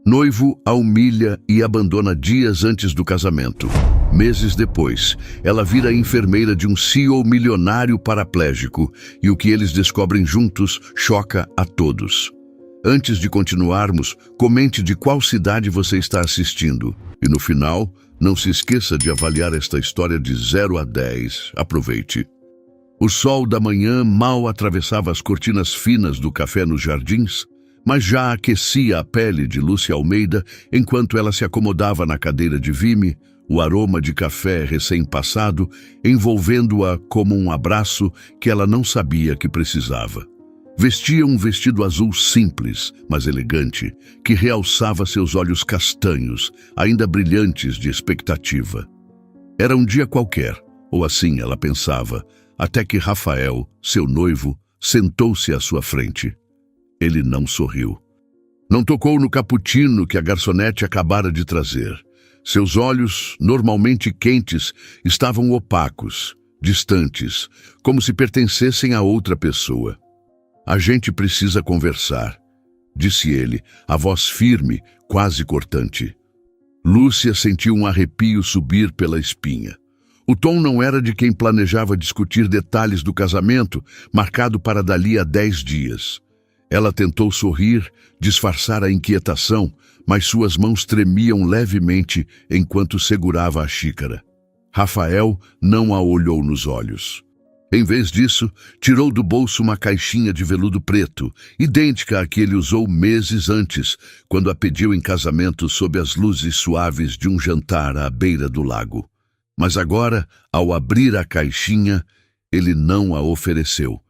Noivo a humilha e abandona dias antes do casamento. Meses depois, ela vira enfermeira de um CEO milionário paraplégico e o que eles descobrem juntos choca a todos. Antes de continuarmos, comente de qual cidade você está assistindo. E no final, não se esqueça de avaliar esta história de 0 a 10. Aproveite. O sol da manhã mal atravessava as cortinas finas do café nos jardins, mas já aquecia a pele de Lúcia Almeida enquanto ela se acomodava na cadeira de vime, o aroma de café recém-passado envolvendo-a como um abraço que ela não sabia que precisava. Vestia um vestido azul simples, mas elegante, que realçava seus olhos castanhos, ainda brilhantes de expectativa. Era um dia qualquer, ou assim ela pensava, até que Rafael, seu noivo, sentou-se à sua frente. Ele não sorriu. Não tocou no cappuccino que a garçonete acabara de trazer. Seus olhos, normalmente quentes, estavam opacos, distantes, como se pertencessem a outra pessoa. A gente precisa conversar, disse ele, a voz firme, quase cortante. Lúcia sentiu um arrepio subir pela espinha. O tom não era de quem planejava discutir detalhes do casamento, marcado para dali a 10 dias. Ela tentou sorrir, disfarçar a inquietação, mas suas mãos tremiam levemente enquanto segurava a xícara. Rafael não a olhou nos olhos. Em vez disso, tirou do bolso uma caixinha de veludo preto, idêntica à que ele usou meses antes, quando a pediu em casamento sob as luzes suaves de um jantar à beira do lago. Mas agora, ao abrir a caixinha, ele não a ofereceu.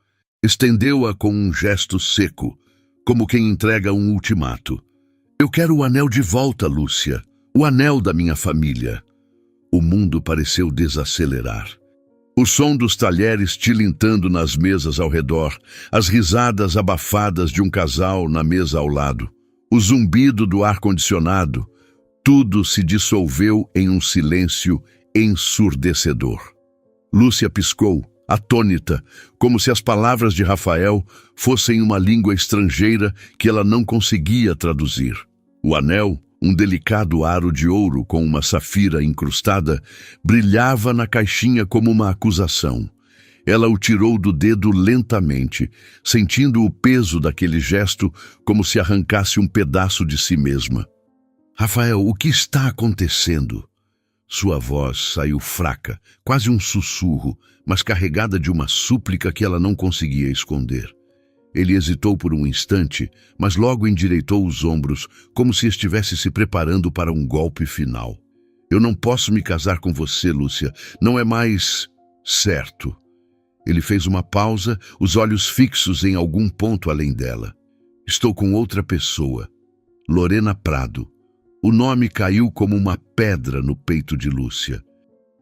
Estendeu-a com um gesto seco, como quem entrega um ultimato. Eu quero o anel de volta, Lúcia. O anel da minha família. O mundo pareceu desacelerar. O som dos talheres tilintando nas mesas ao redor, as risadas abafadas de um casal na mesa ao lado, o zumbido do ar-condicionado, tudo se dissolveu em um silêncio ensurdecedor. Lúcia piscou, atônita, como se as palavras de Rafael fossem uma língua estrangeira que ela não conseguia traduzir. O anel, um delicado aro de ouro com uma safira incrustada, brilhava na caixinha como uma acusação. Ela o tirou do dedo lentamente, sentindo o peso daquele gesto como se arrancasse um pedaço de si mesma. Rafael, o que está acontecendo? Sua voz saiu fraca, quase um sussurro, mas carregada de uma súplica que ela não conseguia esconder. Ele hesitou por um instante, mas logo endireitou os ombros, como se estivesse se preparando para um golpe final. Eu não posso me casar com você, Lúcia. Não é mais certo. Ele fez uma pausa, os olhos fixos em algum ponto além dela. Estou com outra pessoa. Lorena Prado. O nome caiu como uma pedra no peito de Lúcia.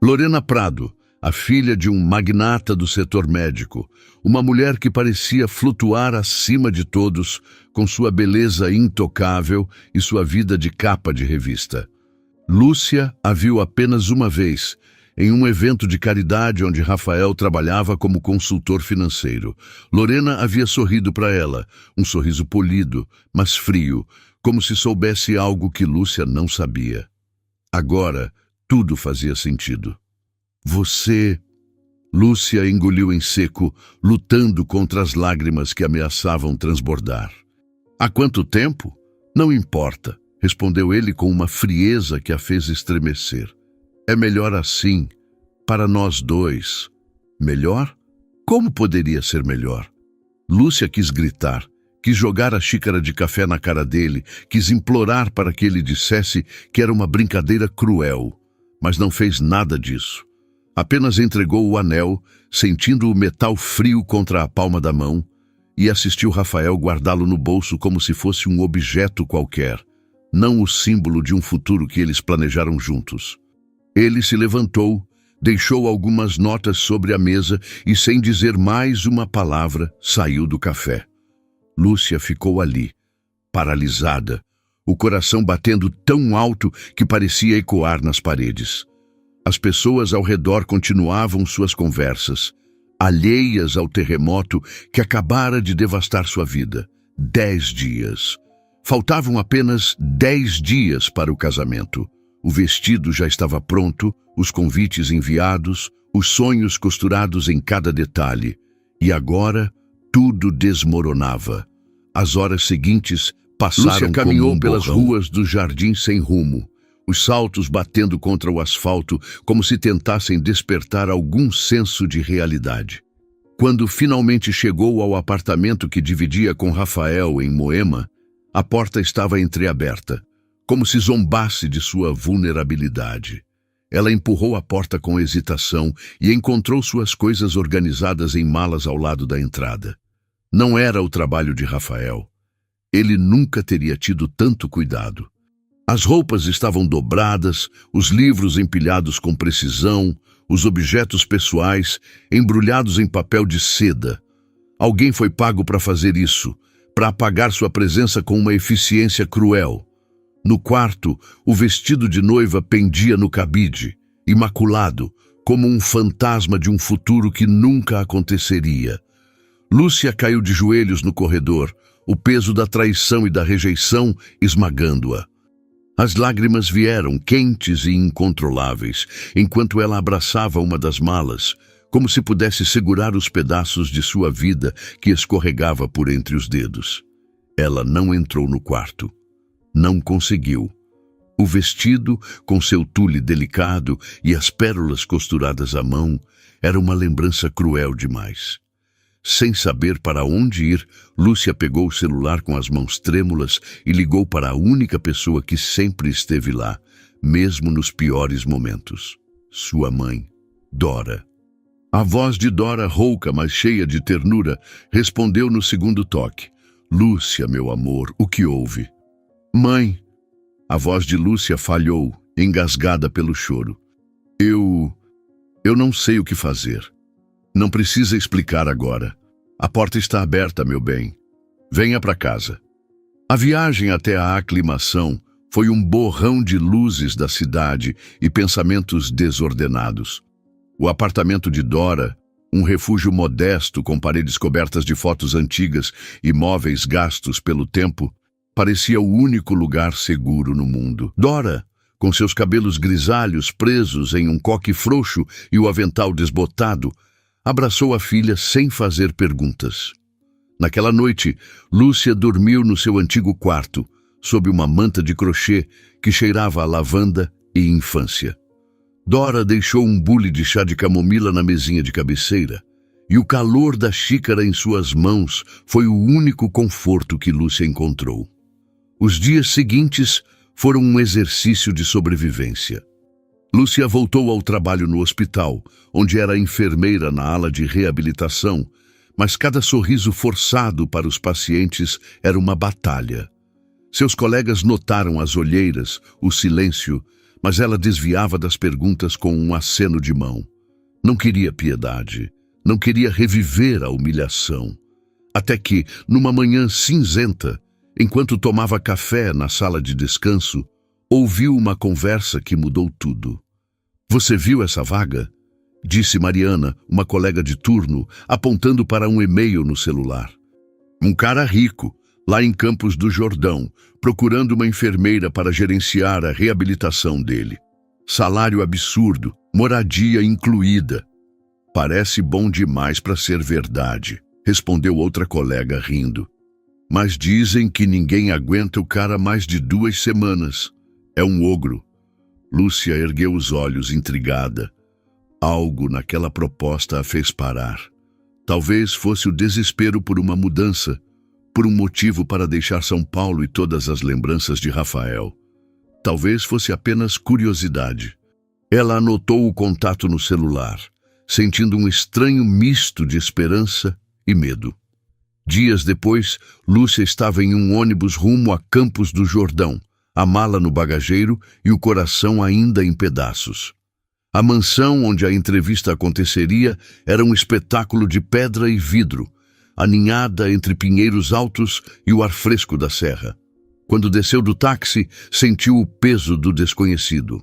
Lorena Prado, a filha de um magnata do setor médico, uma mulher que parecia flutuar acima de todos, com sua beleza intocável e sua vida de capa de revista. Lúcia a viu apenas uma vez, em um evento de caridade onde Rafael trabalhava como consultor financeiro. Lorena havia sorrido para ela, um sorriso polido, mas frio, como se soubesse algo que Lúcia não sabia. Agora, tudo fazia sentido. Você... Lúcia engoliu em seco, lutando contra as lágrimas que ameaçavam transbordar. Há quanto tempo? Não importa, respondeu ele com uma frieza que a fez estremecer. É melhor assim, para nós dois. Melhor? Como poderia ser melhor? Lúcia quis gritar. Quis jogar a xícara de café na cara dele, quis implorar para que ele dissesse que era uma brincadeira cruel, mas não fez nada disso. Apenas entregou o anel, sentindo o metal frio contra a palma da mão, e assistiu Rafael guardá-lo no bolso como se fosse um objeto qualquer, não o símbolo de um futuro que eles planejaram juntos. Ele se levantou, deixou algumas notas sobre a mesa e, sem dizer mais uma palavra, saiu do café. Lúcia ficou ali, paralisada, o coração batendo tão alto que parecia ecoar nas paredes. As pessoas ao redor continuavam suas conversas, alheias ao terremoto que acabara de devastar sua vida. 10 dias. Faltavam apenas 10 dias para o casamento. O vestido já estava pronto, os convites enviados, os sonhos costurados em cada detalhe. E agora, tudo desmoronava. As horas seguintes passaram Lúcia caminhou como um pelas borrão. ruas do jardim sem rumo, os saltos batendo contra o asfalto como se tentassem despertar algum senso de realidade. Quando finalmente chegou ao apartamento que dividia com Rafael em Moema, a porta estava entreaberta, como se zombasse de sua vulnerabilidade. Ela empurrou a porta com hesitação e encontrou suas coisas organizadas em malas ao lado da entrada. Não era o trabalho de Rafael. Ele nunca teria tido tanto cuidado. As roupas estavam dobradas, os livros empilhados com precisão, os objetos pessoais embrulhados em papel de seda. Alguém foi pago para fazer isso, para apagar sua presença com uma eficiência cruel. No quarto, o vestido de noiva pendia no cabide, imaculado, como um fantasma de um futuro que nunca aconteceria. Lúcia caiu de joelhos no corredor, o peso da traição e da rejeição esmagando-a. As lágrimas vieram, quentes e incontroláveis, enquanto ela abraçava uma das malas, como se pudesse segurar os pedaços de sua vida que escorregava por entre os dedos. Ela não entrou no quarto. Não conseguiu. O vestido, com seu tule delicado e as pérolas costuradas à mão, era uma lembrança cruel demais. Sem saber para onde ir, Lúcia pegou o celular com as mãos trêmulas e ligou para a única pessoa que sempre esteve lá, mesmo nos piores momentos. Sua mãe, Dora. A voz de Dora, rouca, mas cheia de ternura, respondeu no segundo toque. Lúcia, meu amor, o que houve? Mãe. A voz de Lúcia falhou, engasgada pelo choro. Eu não sei o que fazer. Não precisa explicar agora. A porta está aberta, meu bem. Venha para casa. A viagem até a aclimação foi um borrão de luzes da cidade e pensamentos desordenados. O apartamento de Dora, um refúgio modesto com paredes cobertas de fotos antigas e móveis gastos pelo tempo, parecia o único lugar seguro no mundo. Dora, com seus cabelos grisalhos presos em um coque frouxo e o avental desbotado, abraçou a filha sem fazer perguntas. Naquela noite, Lúcia dormiu no seu antigo quarto, sob uma manta de crochê que cheirava a lavanda e infância. Dora deixou um bule de chá de camomila na mesinha de cabeceira, e o calor da xícara em suas mãos foi o único conforto que Lúcia encontrou. Os dias seguintes foram um exercício de sobrevivência. Lúcia voltou ao trabalho no hospital, onde era enfermeira na ala de reabilitação, mas cada sorriso forçado para os pacientes era uma batalha. Seus colegas notaram as olheiras, o silêncio, mas ela desviava das perguntas com um aceno de mão. Não queria piedade, não queria reviver a humilhação. Até que, numa manhã cinzenta, enquanto tomava café na sala de descanso, ouviu uma conversa que mudou tudo. Você viu essa vaga? Disse Mariana, uma colega de turno, apontando para um e-mail no celular. Um cara rico, lá em Campos do Jordão, procurando uma enfermeira para gerenciar a reabilitação dele. Salário absurdo, moradia incluída. Parece bom demais para ser verdade, respondeu outra colega rindo. Mas dizem que ninguém aguenta o cara mais de 2 semanas. É um ogro. Lúcia ergueu os olhos, intrigada. Algo naquela proposta a fez parar. Talvez fosse o desespero por uma mudança, por um motivo para deixar São Paulo e todas as lembranças de Rafael. Talvez fosse apenas curiosidade. Ela anotou o contato no celular, sentindo um estranho misto de esperança e medo. Dias depois, Lúcia estava em um ônibus rumo a Campos do Jordão, a mala no bagageiro e o coração ainda em pedaços. A mansão onde a entrevista aconteceria era um espetáculo de pedra e vidro, aninhada entre pinheiros altos e o ar fresco da serra. Quando desceu do táxi, sentiu o peso do desconhecido.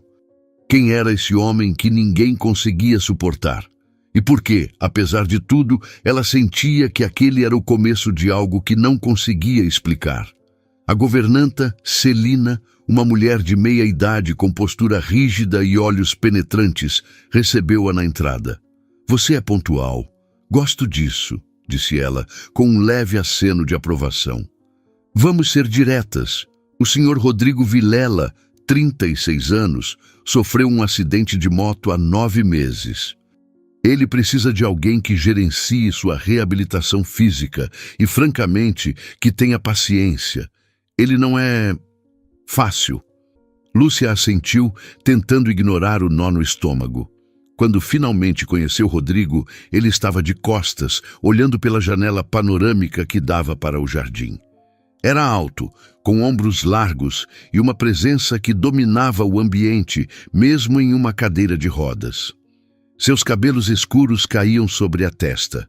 Quem era esse homem que ninguém conseguia suportar? E por que, apesar de tudo, ela sentia que aquele era o começo de algo que não conseguia explicar? A governanta, Celina, uma mulher de meia idade com postura rígida e olhos penetrantes, recebeu-a na entrada. Você é pontual. Gosto disso, disse ela, com um leve aceno de aprovação. Vamos ser diretas. O senhor Rodrigo Vilela, 36 anos, sofreu um acidente de moto há 9 meses. Ele precisa de alguém que gerencie sua reabilitação física e, francamente, que tenha paciência. Ele não é fácil. Lúcia assentiu, tentando ignorar o nó no estômago. Quando finalmente conheceu Rodrigo, ele estava de costas, olhando pela janela panorâmica que dava para o jardim. Era alto, com ombros largos e uma presença que dominava o ambiente, mesmo em uma cadeira de rodas. Seus cabelos escuros caíam sobre a testa,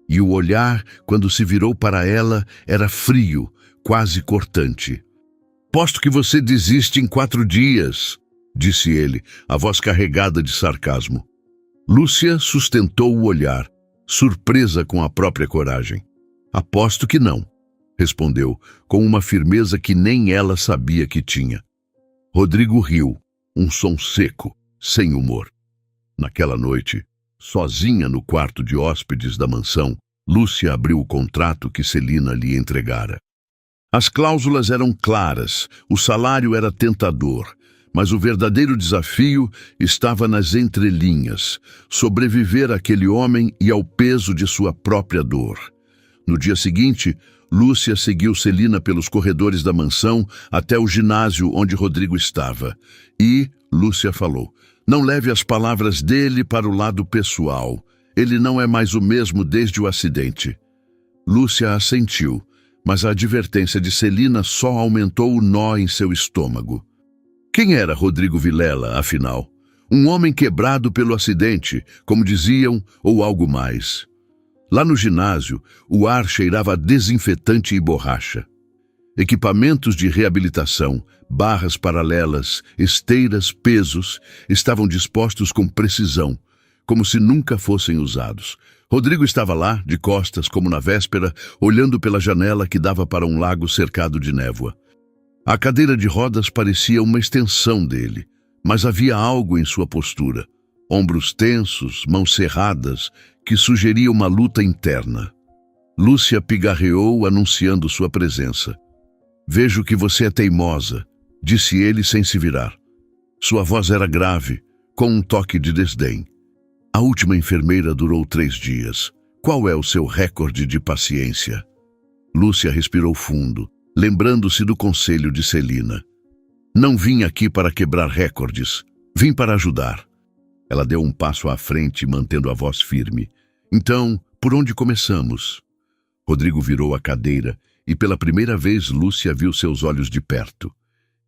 e o olhar, quando se virou para ela, era frio, quase cortante. Posto que você desiste em 4 dias, disse ele, a voz carregada de sarcasmo. Lúcia sustentou o olhar, surpresa com a própria coragem. Aposto que não, respondeu, com uma firmeza que nem ela sabia que tinha. Rodrigo riu, um som seco, sem humor. Naquela noite, sozinha no quarto de hóspedes da mansão, Lúcia abriu o contrato que Celina lhe entregara. As cláusulas eram claras, o salário era tentador, mas o verdadeiro desafio estava nas entrelinhas, sobreviver àquele homem e ao peso de sua própria dor. No dia seguinte, Lúcia seguiu Celina pelos corredores da mansão até o ginásio onde Rodrigo estava. E, Lúcia falou, não leve as palavras dele para o lado pessoal. Ele não é mais o mesmo desde o acidente. Lúcia assentiu, mas a advertência de Celina só aumentou o nó em seu estômago. Quem era Rodrigo Vilela, afinal? Um homem quebrado pelo acidente, como diziam, ou algo mais. Lá no ginásio, o ar cheirava a desinfetante e borracha. Equipamentos de reabilitação, barras paralelas, esteiras, pesos, estavam dispostos com precisão, como se nunca fossem usados. Rodrigo estava lá, de costas, como na véspera, olhando pela janela que dava para um lago cercado de névoa. A cadeira de rodas parecia uma extensão dele, mas havia algo em sua postura. Ombros tensos, mãos cerradas, que sugeria uma luta interna. Lúcia pigarreou, anunciando sua presença. Vejo que você é teimosa, disse ele sem se virar. Sua voz era grave, com um toque de desdém. A última enfermeira durou 3 dias. Qual é o seu recorde de paciência? Lúcia respirou fundo, lembrando-se do conselho de Celina. Não vim aqui para quebrar recordes. Vim para ajudar. Ela deu um passo à frente, mantendo a voz firme. Então, por onde começamos? Rodrigo virou a cadeira e pela primeira vez Lúcia viu seus olhos de perto.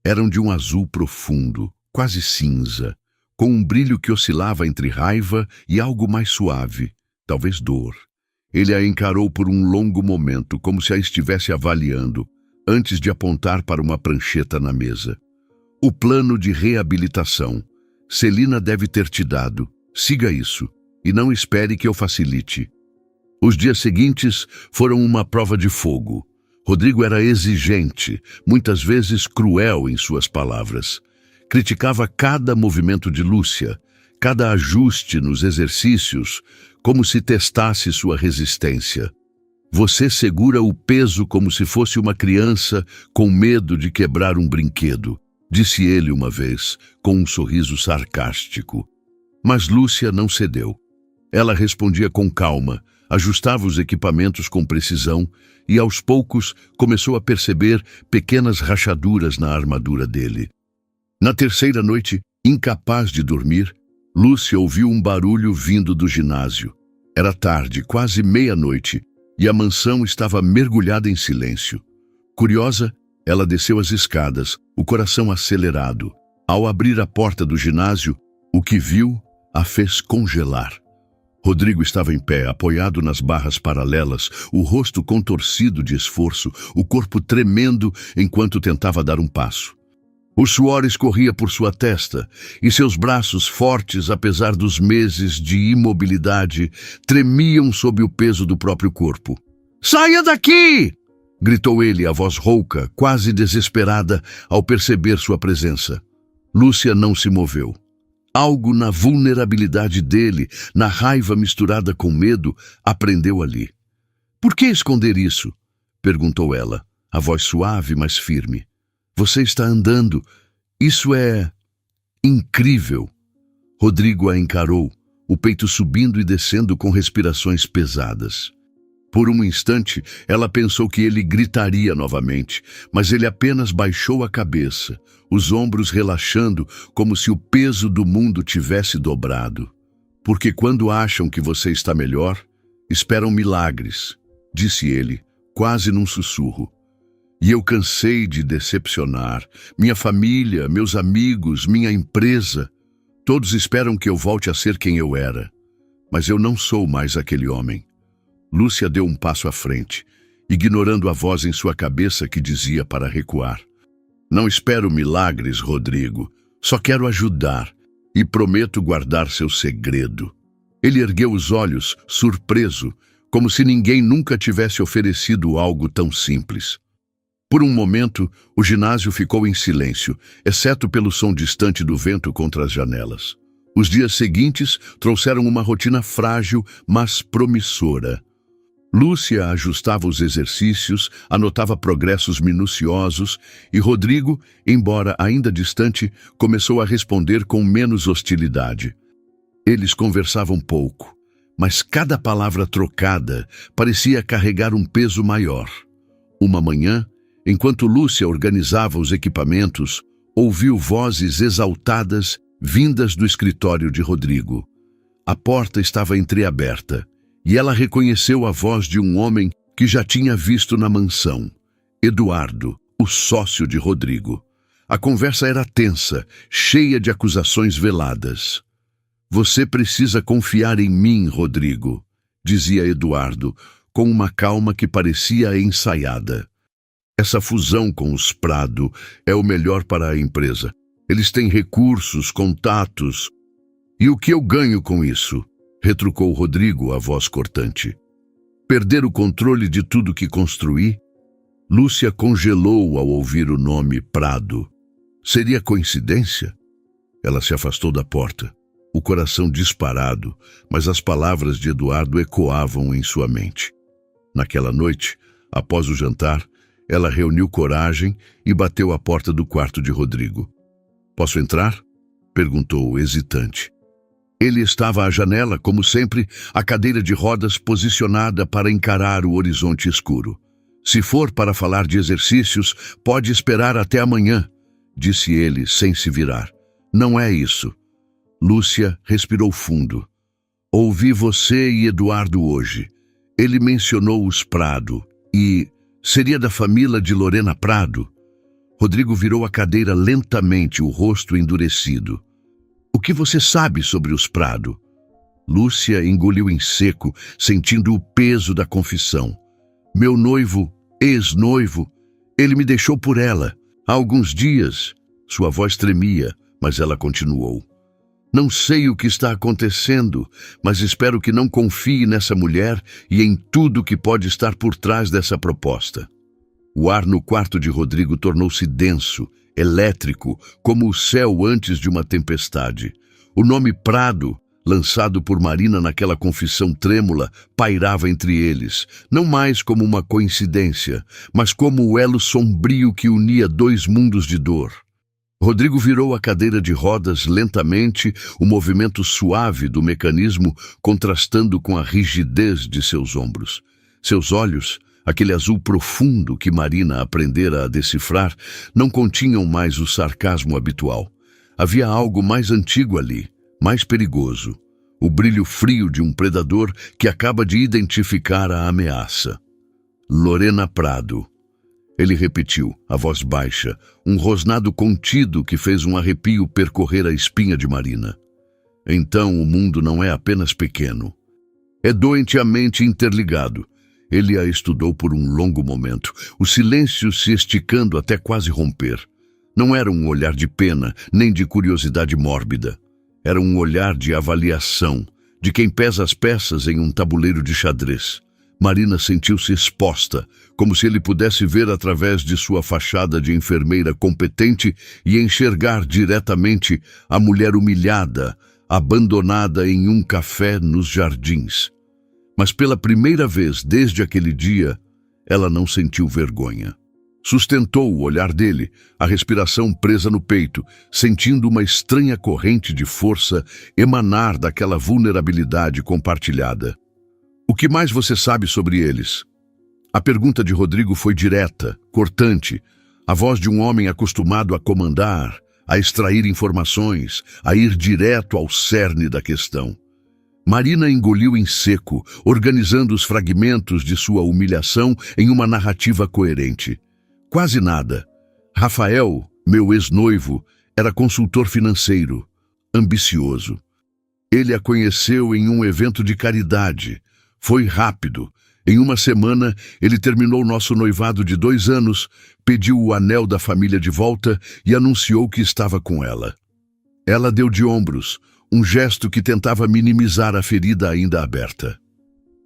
Eram de um azul profundo, quase cinza, com um brilho que oscilava entre raiva e algo mais suave, talvez dor. Ele a encarou por um longo momento, como se a estivesse avaliando, antes de apontar para uma prancheta na mesa. O plano de reabilitação. Celina deve ter te dado. Siga isso, e não espere que eu facilite. Os dias seguintes foram uma prova de fogo. Rodrigo era exigente, muitas vezes cruel em suas palavras. Criticava cada movimento de Lúcia, cada ajuste nos exercícios, como se testasse sua resistência. Você segura o peso como se fosse uma criança com medo de quebrar um brinquedo, disse ele uma vez, com um sorriso sarcástico. Mas Lúcia não cedeu. Ela respondia com calma, ajustava os equipamentos com precisão e, aos poucos, começou a perceber pequenas rachaduras na armadura dele. Na terceira noite, incapaz de dormir, Lúcia ouviu um barulho vindo do ginásio. Era tarde, quase meia-noite, e a mansão estava mergulhada em silêncio. Curiosa, ela desceu as escadas, o coração acelerado. Ao abrir a porta do ginásio, o que viu a fez congelar. Rodrigo estava em pé, apoiado nas barras paralelas, o rosto contorcido de esforço, o corpo tremendo enquanto tentava dar um passo. O suor escorria por sua testa e seus braços fortes, apesar dos meses de imobilidade, tremiam sob o peso do próprio corpo. "Saia daqui!" gritou ele, a voz rouca, quase desesperada ao perceber sua presença. Lúcia não se moveu. Algo na vulnerabilidade dele, na raiva misturada com medo, aprendeu ali. "Por que esconder isso?" perguntou ela, a voz suave, mas firme. "Você está andando. Isso é incrível." Rodrigo a encarou, o peito subindo e descendo com respirações pesadas. Por um instante, ela pensou que ele gritaria novamente, mas ele apenas baixou a cabeça, os ombros relaxando como se o peso do mundo tivesse dobrado. "Porque quando acham que você está melhor, esperam milagres", disse ele, quase num sussurro. "E eu cansei de decepcionar. Minha família, meus amigos, minha empresa. Todos esperam que eu volte a ser quem eu era. Mas eu não sou mais aquele homem." Lúcia deu um passo à frente, ignorando a voz em sua cabeça que dizia para recuar. "Não espero milagres, Rodrigo. Só quero ajudar e prometo guardar seu segredo." Ele ergueu os olhos, surpreso, como se ninguém nunca tivesse oferecido algo tão simples. Por um momento, o ginásio ficou em silêncio, exceto pelo som distante do vento contra as janelas. Os dias seguintes trouxeram uma rotina frágil, mas promissora. Lúcia ajustava os exercícios, anotava progressos minuciosos e Rodrigo, embora ainda distante, começou a responder com menos hostilidade. Eles conversavam pouco, mas cada palavra trocada parecia carregar um peso maior. Uma manhã, enquanto Lúcia organizava os equipamentos, ouviu vozes exaltadas vindas do escritório de Rodrigo. A porta estava entreaberta e ela reconheceu a voz de um homem que já tinha visto na mansão, Eduardo, o sócio de Rodrigo. A conversa era tensa, cheia de acusações veladas. "Você precisa confiar em mim, Rodrigo", dizia Eduardo, com uma calma que parecia ensaiada. "Essa fusão com os Prado é o melhor para a empresa. Eles têm recursos, contatos. E o que eu ganho com isso?" retrucou Rodrigo, a voz cortante. "Perder o controle de tudo que construí?" Lúcia congelou ao ouvir o nome Prado. Seria coincidência? Ela se afastou da porta, o coração disparado, mas as palavras de Eduardo ecoavam em sua mente. Naquela noite, após o jantar, ela reuniu coragem e bateu à porta do quarto de Rodrigo. "Posso entrar?" perguntou, hesitante. Ele estava à janela, como sempre, a cadeira de rodas posicionada para encarar o horizonte escuro. "Se for para falar de exercícios, pode esperar até amanhã", disse ele, sem se virar. "Não é isso." Lúcia respirou fundo. "Ouvi você e Eduardo hoje. Ele mencionou os Prado e seria da família de Lorena Prado." Rodrigo virou a cadeira lentamente, o rosto endurecido. "O que você sabe sobre os Prado?" Lúcia engoliu em seco, sentindo o peso da confissão. "Meu noivo, ex-noivo, ele me deixou por ela. Há alguns dias." Sua voz tremia, mas ela continuou. "Não sei o que está acontecendo, mas espero que não confie nessa mulher e em tudo que pode estar por trás dessa proposta." O ar no quarto de Rodrigo tornou-se denso, elétrico, como o céu antes de uma tempestade. O nome Prado, lançado por Marina naquela confissão trêmula, pairava entre eles, não mais como uma coincidência, mas como o elo sombrio que unia dois mundos de dor. Rodrigo virou a cadeira de rodas lentamente, o movimento suave do mecanismo contrastando com a rigidez de seus ombros. Seus olhos, aquele azul profundo que Marina aprendera a decifrar, não continham mais o sarcasmo habitual. Havia algo mais antigo ali, mais perigoso. O brilho frio de um predador que acaba de identificar a ameaça. "Lorena Prado." Ele repetiu, a voz baixa, um rosnado contido que fez um arrepio percorrer a espinha de Marina. Então o mundo não é apenas pequeno. É doentiamente interligado. Ele a estudou por um longo momento, o silêncio se esticando até quase romper. Não era um olhar de pena, nem de curiosidade mórbida. Era um olhar de avaliação, de quem pesa as peças em um tabuleiro de xadrez. Marina sentiu-se exposta, como se ele pudesse ver através de sua fachada de enfermeira competente e enxergar diretamente a mulher humilhada, abandonada em um café nos jardins. Mas pela primeira vez desde aquele dia, ela não sentiu vergonha. Sustentou o olhar dele, a respiração presa no peito, sentindo uma estranha corrente de força emanar daquela vulnerabilidade compartilhada. O que mais você sabe sobre eles? A pergunta de Rodrigo foi direta, cortante, a voz de um homem acostumado a comandar, a extrair informações, a ir direto ao cerne da questão. Marina engoliu em seco, organizando os fragmentos de sua humilhação em uma narrativa coerente. Quase nada. Rafael, meu ex-noivo, era consultor financeiro, ambicioso. Ele a conheceu em um evento de caridade. Foi rápido. Em uma semana, ele terminou nosso noivado de 2 anos, pediu o anel da família de volta e anunciou que estava com ela. Ela deu de ombros, um gesto que tentava minimizar a ferida ainda aberta.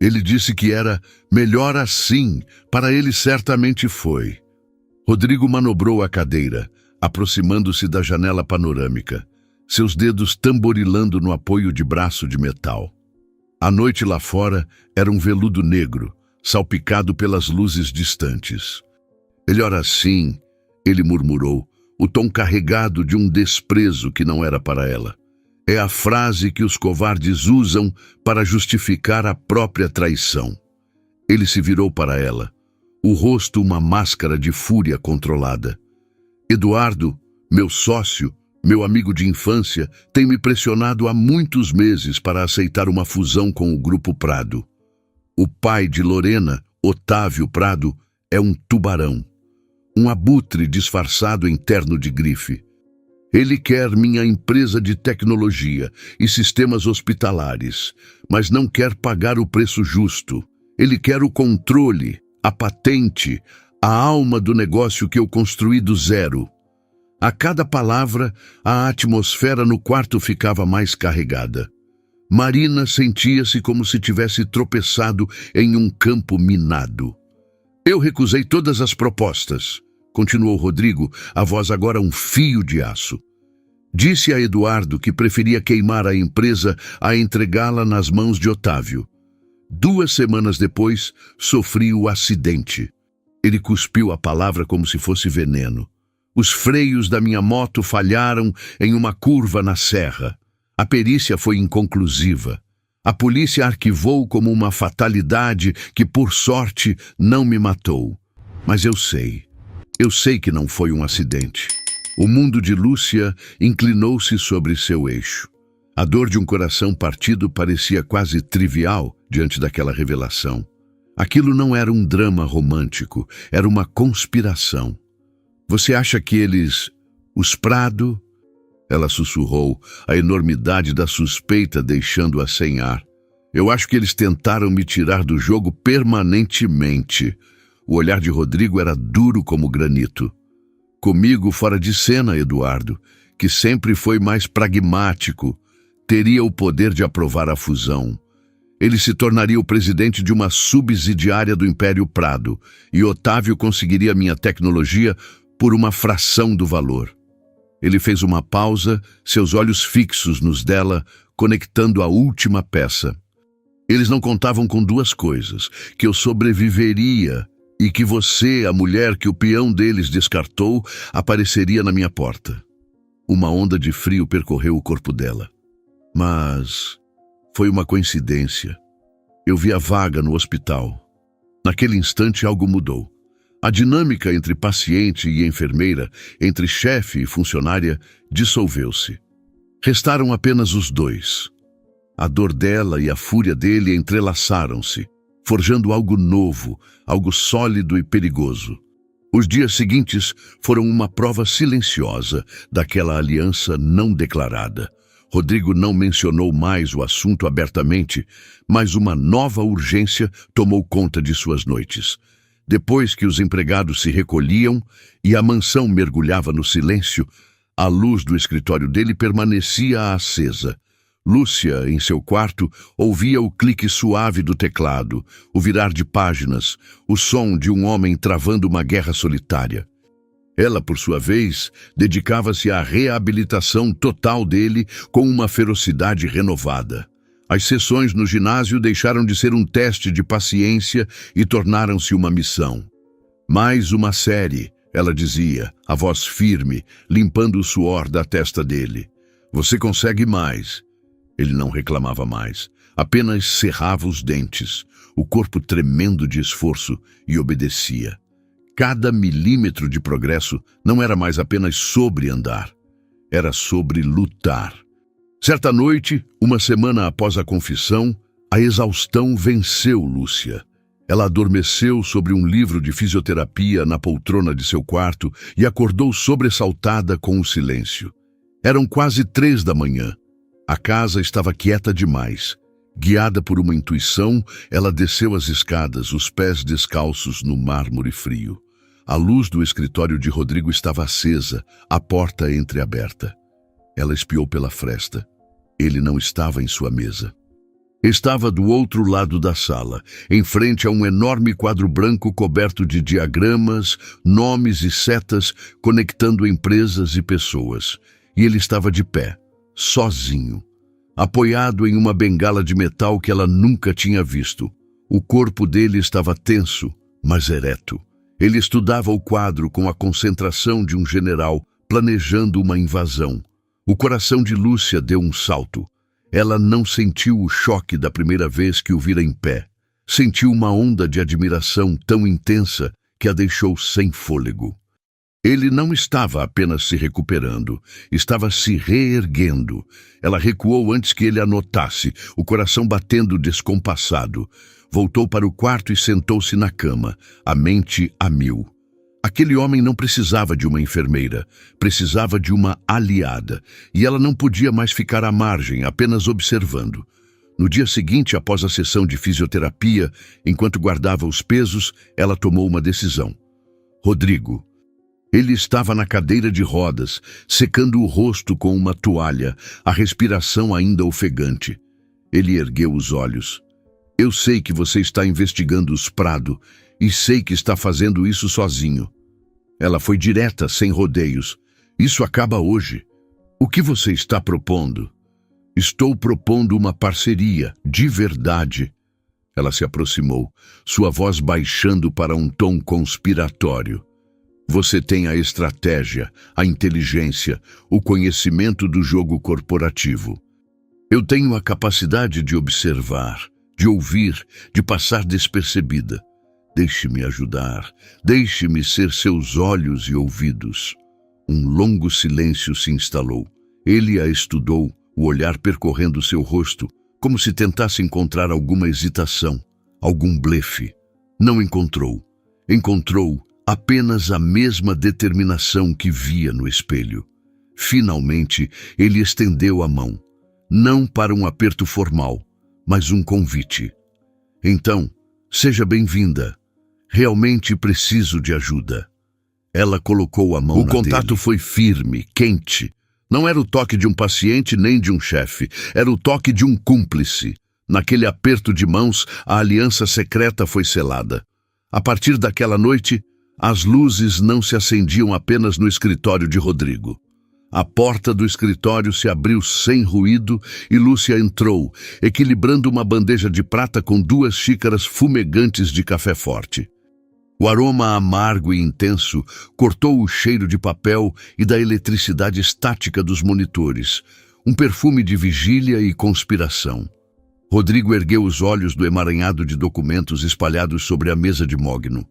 Ele disse que era melhor assim, para ele certamente foi. Rodrigo manobrou a cadeira, aproximando-se da janela panorâmica, seus dedos tamborilando no apoio de braço de metal. A noite lá fora era um veludo negro, salpicado pelas luzes distantes. Melhor assim, ele murmurou, o tom carregado de um desprezo que não era para ela. É a frase que os covardes usam para justificar a própria traição. Ele se virou para ela, o rosto uma máscara de fúria controlada. Eduardo, meu sócio, meu amigo de infância, tem me pressionado há muitos meses para aceitar uma fusão com o Grupo Prado. O pai de Lorena, Otávio Prado, é um tubarão. Um abutre disfarçado em terno de grife. Ele quer minha empresa de tecnologia e sistemas hospitalares, mas não quer pagar o preço justo. Ele quer o controle, a patente, a alma do negócio que eu construí do zero. A cada palavra, a atmosfera no quarto ficava mais carregada. Marina sentia-se como se tivesse tropeçado em um campo minado. Eu recusei todas as propostas, continuou Rodrigo, a voz agora um fio de aço. Disse a Eduardo que preferia queimar a empresa a entregá-la nas mãos de Otávio. 2 semanas depois, sofri o acidente. Ele cuspiu a palavra como se fosse veneno. Os freios da minha moto falharam em uma curva na serra. A perícia foi inconclusiva. A polícia arquivou como uma fatalidade que, por sorte, não me matou. Mas eu sei que não foi um acidente. O mundo de Lúcia inclinou-se sobre seu eixo. A dor de um coração partido parecia quase trivial diante daquela revelação. Aquilo não era um drama romântico, era uma conspiração. Você acha que eles... os Prado... Ela sussurrou, a enormidade da suspeita deixando-a sem ar. Eu acho que eles tentaram me tirar do jogo permanentemente. O olhar de Rodrigo era duro como granito. Comigo fora de cena, Eduardo, que sempre foi mais pragmático, teria o poder de aprovar a fusão. Ele se tornaria o presidente de uma subsidiária do Império Prado e Otávio conseguiria minha tecnologia por uma fração do valor. Ele fez uma pausa, seus olhos fixos nos dela, conectando a última peça. Eles não contavam com 2 coisas, que eu sobreviveria e que você, a mulher que o peão deles descartou, apareceria na minha porta. Uma onda de frio percorreu o corpo dela. Mas foi uma coincidência. Eu vi a vaga no hospital. Naquele instante algo mudou. A dinâmica entre paciente e enfermeira, entre chefe e funcionária, dissolveu-se. Restaram apenas os 2. A dor dela e a fúria dele entrelaçaram-se, forjando algo novo, algo sólido e perigoso. Os dias seguintes foram uma prova silenciosa daquela aliança não declarada. Rodrigo não mencionou mais o assunto abertamente, mas uma nova urgência tomou conta de suas noites. Depois que os empregados se recolhiam e a mansão mergulhava no silêncio, a luz do escritório dele permanecia acesa. Lúcia, em seu quarto, ouvia o clique suave do teclado, o virar de páginas, o som de um homem travando uma guerra solitária. Ela, por sua vez, dedicava-se à reabilitação total dele com uma ferocidade renovada. As sessões no ginásio deixaram de ser um teste de paciência e tornaram-se uma missão. Mais uma série, ela dizia, a voz firme, limpando o suor da testa dele. Você consegue mais. Ele não reclamava mais, apenas cerrava os dentes, o corpo tremendo de esforço, e obedecia. Cada milímetro de progresso não era mais apenas sobre andar, era sobre lutar. Certa noite, uma semana após a confissão, a exaustão venceu Lúcia. Ela adormeceu sobre um livro de fisioterapia na poltrona de seu quarto e acordou sobressaltada com o silêncio. Eram quase 3 da manhã. A casa estava quieta demais. Guiada por uma intuição, ela desceu as escadas, os pés descalços no mármore frio. A luz do escritório de Rodrigo estava acesa, a porta entreaberta. Ela espiou pela fresta. Ele não estava em sua mesa. Estava do outro lado da sala, em frente a um enorme quadro branco coberto de diagramas, nomes e setas conectando empresas e pessoas. E ele estava de pé, sozinho, apoiado em uma bengala de metal que ela nunca tinha visto. O corpo dele estava tenso, mas ereto. Ele estudava o quadro com a concentração de um general planejando uma invasão. O coração de Lúcia deu um salto. Ela não sentiu o choque da primeira vez que o vira em pé. Sentiu uma onda de admiração tão intensa que a deixou sem fôlego. Ele não estava apenas se recuperando, estava se reerguendo. Ela recuou antes que ele a notasse, o coração batendo descompassado. Voltou para o quarto e sentou-se na cama, a mente a mil. Aquele homem não precisava de uma enfermeira, precisava de uma aliada, e ela não podia mais ficar à margem, apenas observando. No dia seguinte, após a sessão de fisioterapia, enquanto guardava os pesos, ela tomou uma decisão. Rodrigo. Ele estava na cadeira de rodas, secando o rosto com uma toalha, a respiração ainda ofegante. Ele ergueu os olhos. Eu sei que você está investigando os Prado e sei que está fazendo isso sozinho. Ela foi direta, sem rodeios. Isso acaba hoje. O que você está propondo? Estou propondo uma parceria, de verdade. Ela se aproximou, sua voz baixando para um tom conspiratório. Você tem a estratégia, a inteligência, o conhecimento do jogo corporativo. Eu tenho a capacidade de observar, de ouvir, de passar despercebida. Deixe-me ajudar, deixe-me ser seus olhos e ouvidos. Um longo silêncio se instalou. Ele a estudou, o olhar percorrendo seu rosto, como se tentasse encontrar alguma hesitação, algum blefe. Não encontrou. Encontrou apenas a mesma determinação que via no espelho. Finalmente, ele estendeu a mão, não para um aperto formal, mas um convite. Então, seja bem-vinda. Realmente preciso de ajuda. Ela colocou a mão na dele. O contato foi firme, quente. Não era o toque de um paciente nem de um chefe, era o toque de um cúmplice. Naquele aperto de mãos, a aliança secreta foi selada. A partir daquela noite, as luzes não se acendiam apenas no escritório de Rodrigo. A porta do escritório se abriu sem ruído e Lúcia entrou, equilibrando uma bandeja de prata com 2 xícaras fumegantes de café forte. O aroma amargo e intenso cortou o cheiro de papel e da eletricidade estática dos monitores, um perfume de vigília e conspiração. Rodrigo ergueu os olhos do emaranhado de documentos espalhados sobre a mesa de mogno.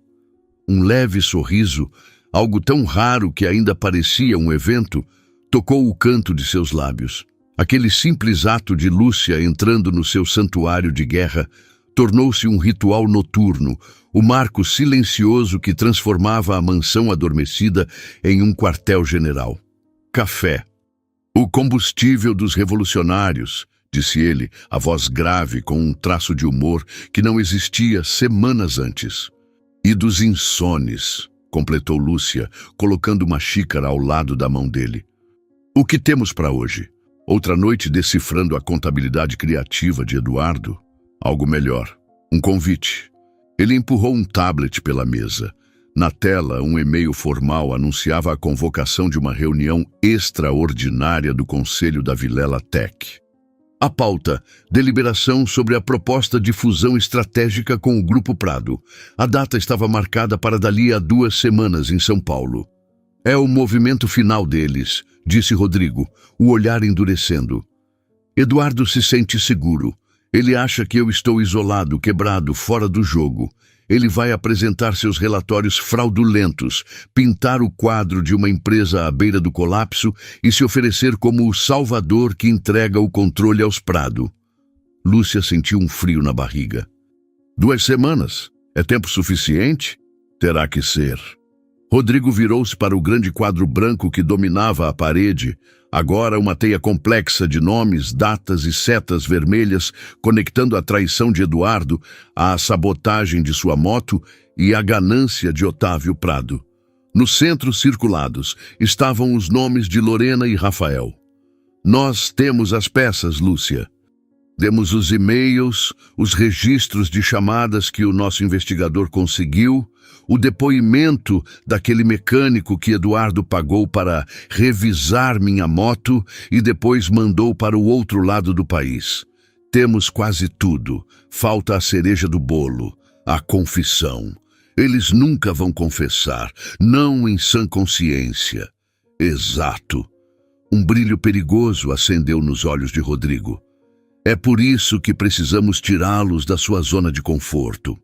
Um leve sorriso, algo tão raro que ainda parecia um evento, tocou o canto de seus lábios. Aquele simples ato de Lúcia entrando no seu santuário de guerra tornou-se um ritual noturno, o marco silencioso que transformava a mansão adormecida em um quartel-general. Café. O combustível dos revolucionários, disse ele, a voz grave com um traço de humor que não existia semanas antes. E dos insones, completou Lúcia, colocando uma xícara ao lado da mão dele. O que temos para hoje? Outra noite decifrando a contabilidade criativa de Eduardo. Algo melhor. Um convite. Ele empurrou um tablet pela mesa. Na tela, um e-mail formal anunciava a convocação de uma reunião extraordinária do Conselho da Vilela Tech. A pauta: deliberação sobre a proposta de fusão estratégica com o Grupo Prado. A data estava marcada para dali a 2 semanas em São Paulo. É o movimento final deles, disse Rodrigo, o olhar endurecendo. Eduardo se sente seguro. Ele acha que eu estou isolado, quebrado, fora do jogo. Ele vai apresentar seus relatórios fraudulentos, pintar o quadro de uma empresa à beira do colapso e se oferecer como o salvador que entrega o controle aos Prado. Lúcia sentiu um frio na barriga. 2 semanas? É tempo suficiente? Terá que ser. Rodrigo virou-se para o grande quadro branco que dominava a parede, agora uma teia complexa de nomes, datas e setas vermelhas conectando a traição de Eduardo, à sabotagem de sua moto e à ganância de Otávio Prado. No centro, circulados, estavam os nomes de Lorena e Rafael. Nós temos as peças, Lúcia. Temos os e-mails, os registros de chamadas que o nosso investigador conseguiu, o depoimento daquele mecânico que Eduardo pagou para revisar minha moto e depois mandou para o outro lado do país. Temos quase tudo. Falta a cereja do bolo, a confissão. Eles nunca vão confessar, não em sã consciência. Exato. Um brilho perigoso acendeu nos olhos de Rodrigo. É por isso que precisamos tirá-los da sua zona de conforto.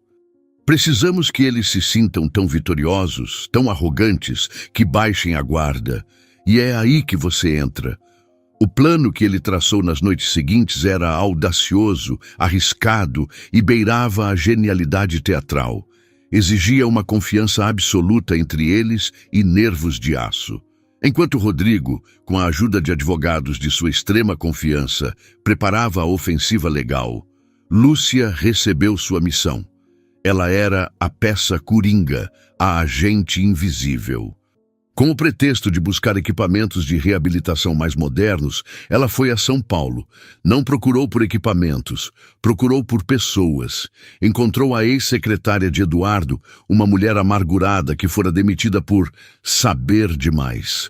Precisamos que eles se sintam tão vitoriosos, tão arrogantes, que baixem a guarda. E é aí que você entra. O plano que ele traçou nas noites seguintes era audacioso, arriscado e beirava a genialidade teatral. Exigia uma confiança absoluta entre eles e nervos de aço. Enquanto Rodrigo, com a ajuda de advogados de sua extrema confiança, preparava a ofensiva legal, Lúcia recebeu sua missão. Ela era a peça coringa, a agente invisível. Com o pretexto de buscar equipamentos de reabilitação mais modernos, ela foi a São Paulo. Não procurou por equipamentos, procurou por pessoas. Encontrou a ex-secretária de Eduardo, uma mulher amargurada que fora demitida por saber demais.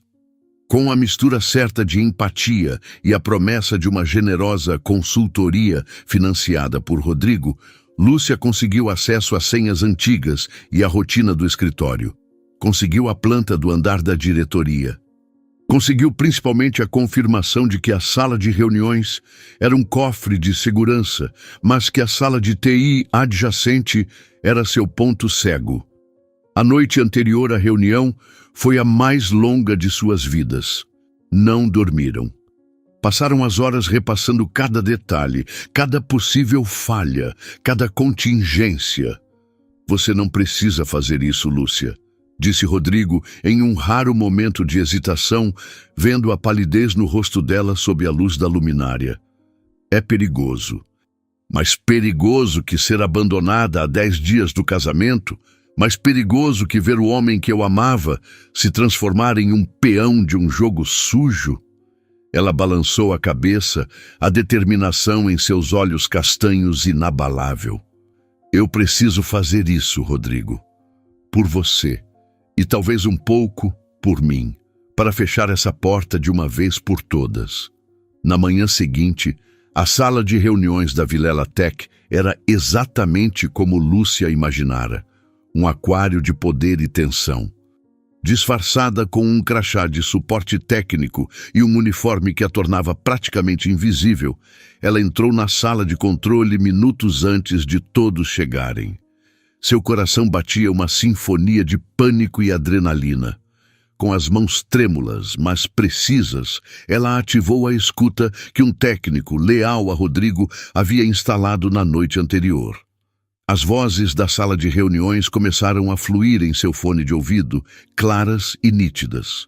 Com a mistura certa de empatia e a promessa de uma generosa consultoria financiada por Rodrigo, Lúcia conseguiu acesso às senhas antigas e à rotina do escritório. Conseguiu a planta do andar da diretoria. Conseguiu principalmente a confirmação de que a sala de reuniões era um cofre de segurança, mas que a sala de TI adjacente era seu ponto cego. A noite anterior à reunião foi a mais longa de suas vidas. Não dormiram. Passaram as horas repassando cada detalhe, cada possível falha, cada contingência. Você não precisa fazer isso, Lúcia, disse Rodrigo em um raro momento de hesitação, vendo a palidez no rosto dela sob a luz da luminária. É perigoso. Mais perigoso que ser abandonada há 10 dias do casamento, mais perigoso que ver o homem que eu amava se transformar em um peão de um jogo sujo. Ela balançou a cabeça, a determinação em seus olhos castanhos inabalável. Eu preciso fazer isso, Rodrigo. Por você. E talvez um pouco por mim. Para fechar essa porta de uma vez por todas. Na manhã seguinte, a sala de reuniões da Vilela Tech era exatamente como Lúcia imaginara. Um aquário de poder e tensão. Disfarçada com um crachá de suporte técnico e um uniforme que a tornava praticamente invisível, ela entrou na sala de controle minutos antes de todos chegarem. Seu coração batia uma sinfonia de pânico e adrenalina. Com as mãos trêmulas, mas precisas, ela ativou a escuta que um técnico, leal a Rodrigo, havia instalado na noite anterior. As vozes da sala de reuniões começaram a fluir em seu fone de ouvido, claras e nítidas.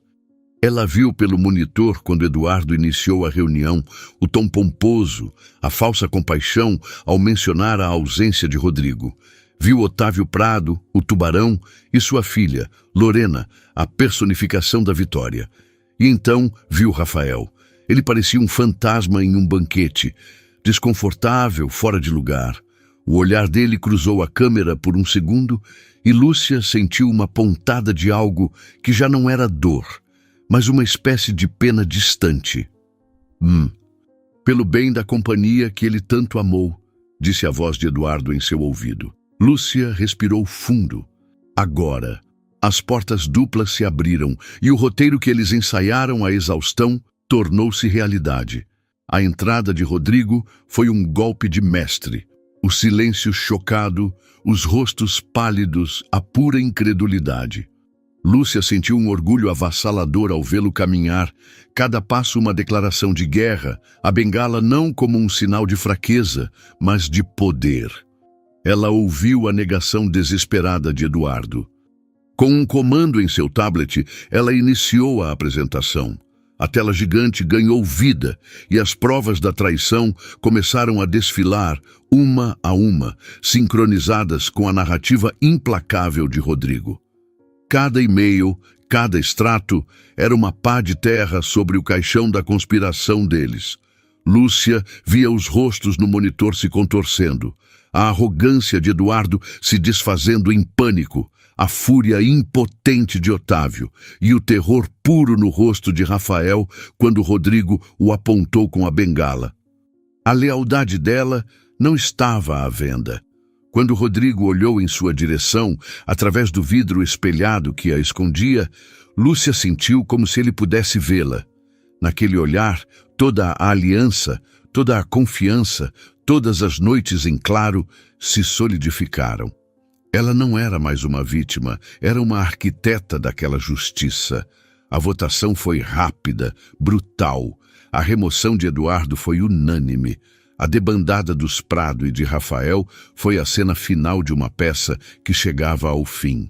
Ela viu pelo monitor, quando Eduardo iniciou a reunião, o tom pomposo, a falsa compaixão ao mencionar a ausência de Rodrigo. Viu Otávio Prado, o tubarão, e sua filha, Lorena, a personificação da vitória. E então viu Rafael. Ele parecia um fantasma em um banquete, desconfortável, fora de lugar. O olhar dele cruzou a câmera por um segundo e Lúcia sentiu uma pontada de algo que já não era dor, mas uma espécie de pena distante. Pelo bem da companhia que ele tanto amou, disse a voz de Eduardo em seu ouvido. Lúcia respirou fundo. Agora, as portas duplas se abriram e o roteiro que eles ensaiaram à exaustão tornou-se realidade. A entrada de Rodrigo foi um golpe de mestre. O silêncio chocado, os rostos pálidos, a pura incredulidade. Lúcia sentiu um orgulho avassalador ao vê-lo caminhar, cada passo uma declaração de guerra, a bengala não como um sinal de fraqueza, mas de poder. Ela ouviu a negação desesperada de Eduardo. Com um comando em seu tablet, ela iniciou a apresentação. A tela gigante ganhou vida e as provas da traição começaram a desfilar, uma a uma, sincronizadas com a narrativa implacável de Rodrigo. Cada e-mail, cada extrato, era uma pá de terra sobre o caixão da conspiração deles. Lúcia via os rostos no monitor se contorcendo, a arrogância de Eduardo se desfazendo em pânico, a fúria impotente de Otávio e o terror puro no rosto de Rafael quando Rodrigo o apontou com a bengala. A lealdade dela não estava à venda. Quando Rodrigo olhou em sua direção, através do vidro espelhado que a escondia, Lúcia sentiu como se ele pudesse vê-la. Naquele olhar, toda a aliança, toda a confiança, todas as noites em claro se solidificaram. Ela não era mais uma vítima, era uma arquiteta daquela justiça. A votação foi rápida, brutal. A remoção de Eduardo foi unânime. A debandada dos Prado e de Rafael foi a cena final de uma peça que chegava ao fim.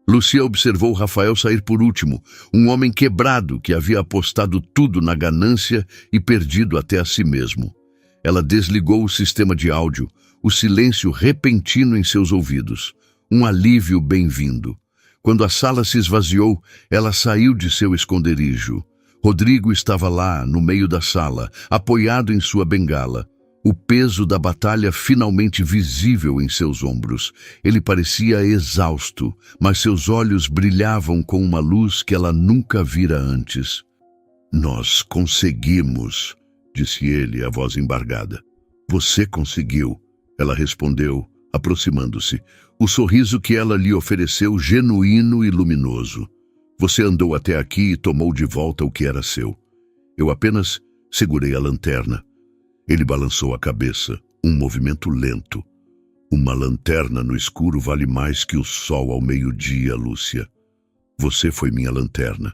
Lúcia observou Rafael sair por último, um homem quebrado que havia apostado tudo na ganância e perdido até a si mesmo. Ela desligou o sistema de áudio, o silêncio repentino em seus ouvidos. Um alívio bem-vindo. Quando a sala se esvaziou, ela saiu de seu esconderijo. Rodrigo estava lá, no meio da sala, apoiado em sua bengala. O peso da batalha finalmente visível em seus ombros. Ele parecia exausto, mas seus olhos brilhavam com uma luz que ela nunca vira antes. "Nós conseguimos", disse ele, a voz embargada. "Você conseguiu", ela respondeu, aproximando-se. O sorriso que ela lhe ofereceu genuíno e luminoso. "Você andou até aqui e tomou de volta o que era seu. Eu apenas segurei a lanterna." Ele balançou a cabeça, um movimento lento. "Uma lanterna no escuro vale mais que o sol ao meio-dia, Lúcia. Você foi minha lanterna."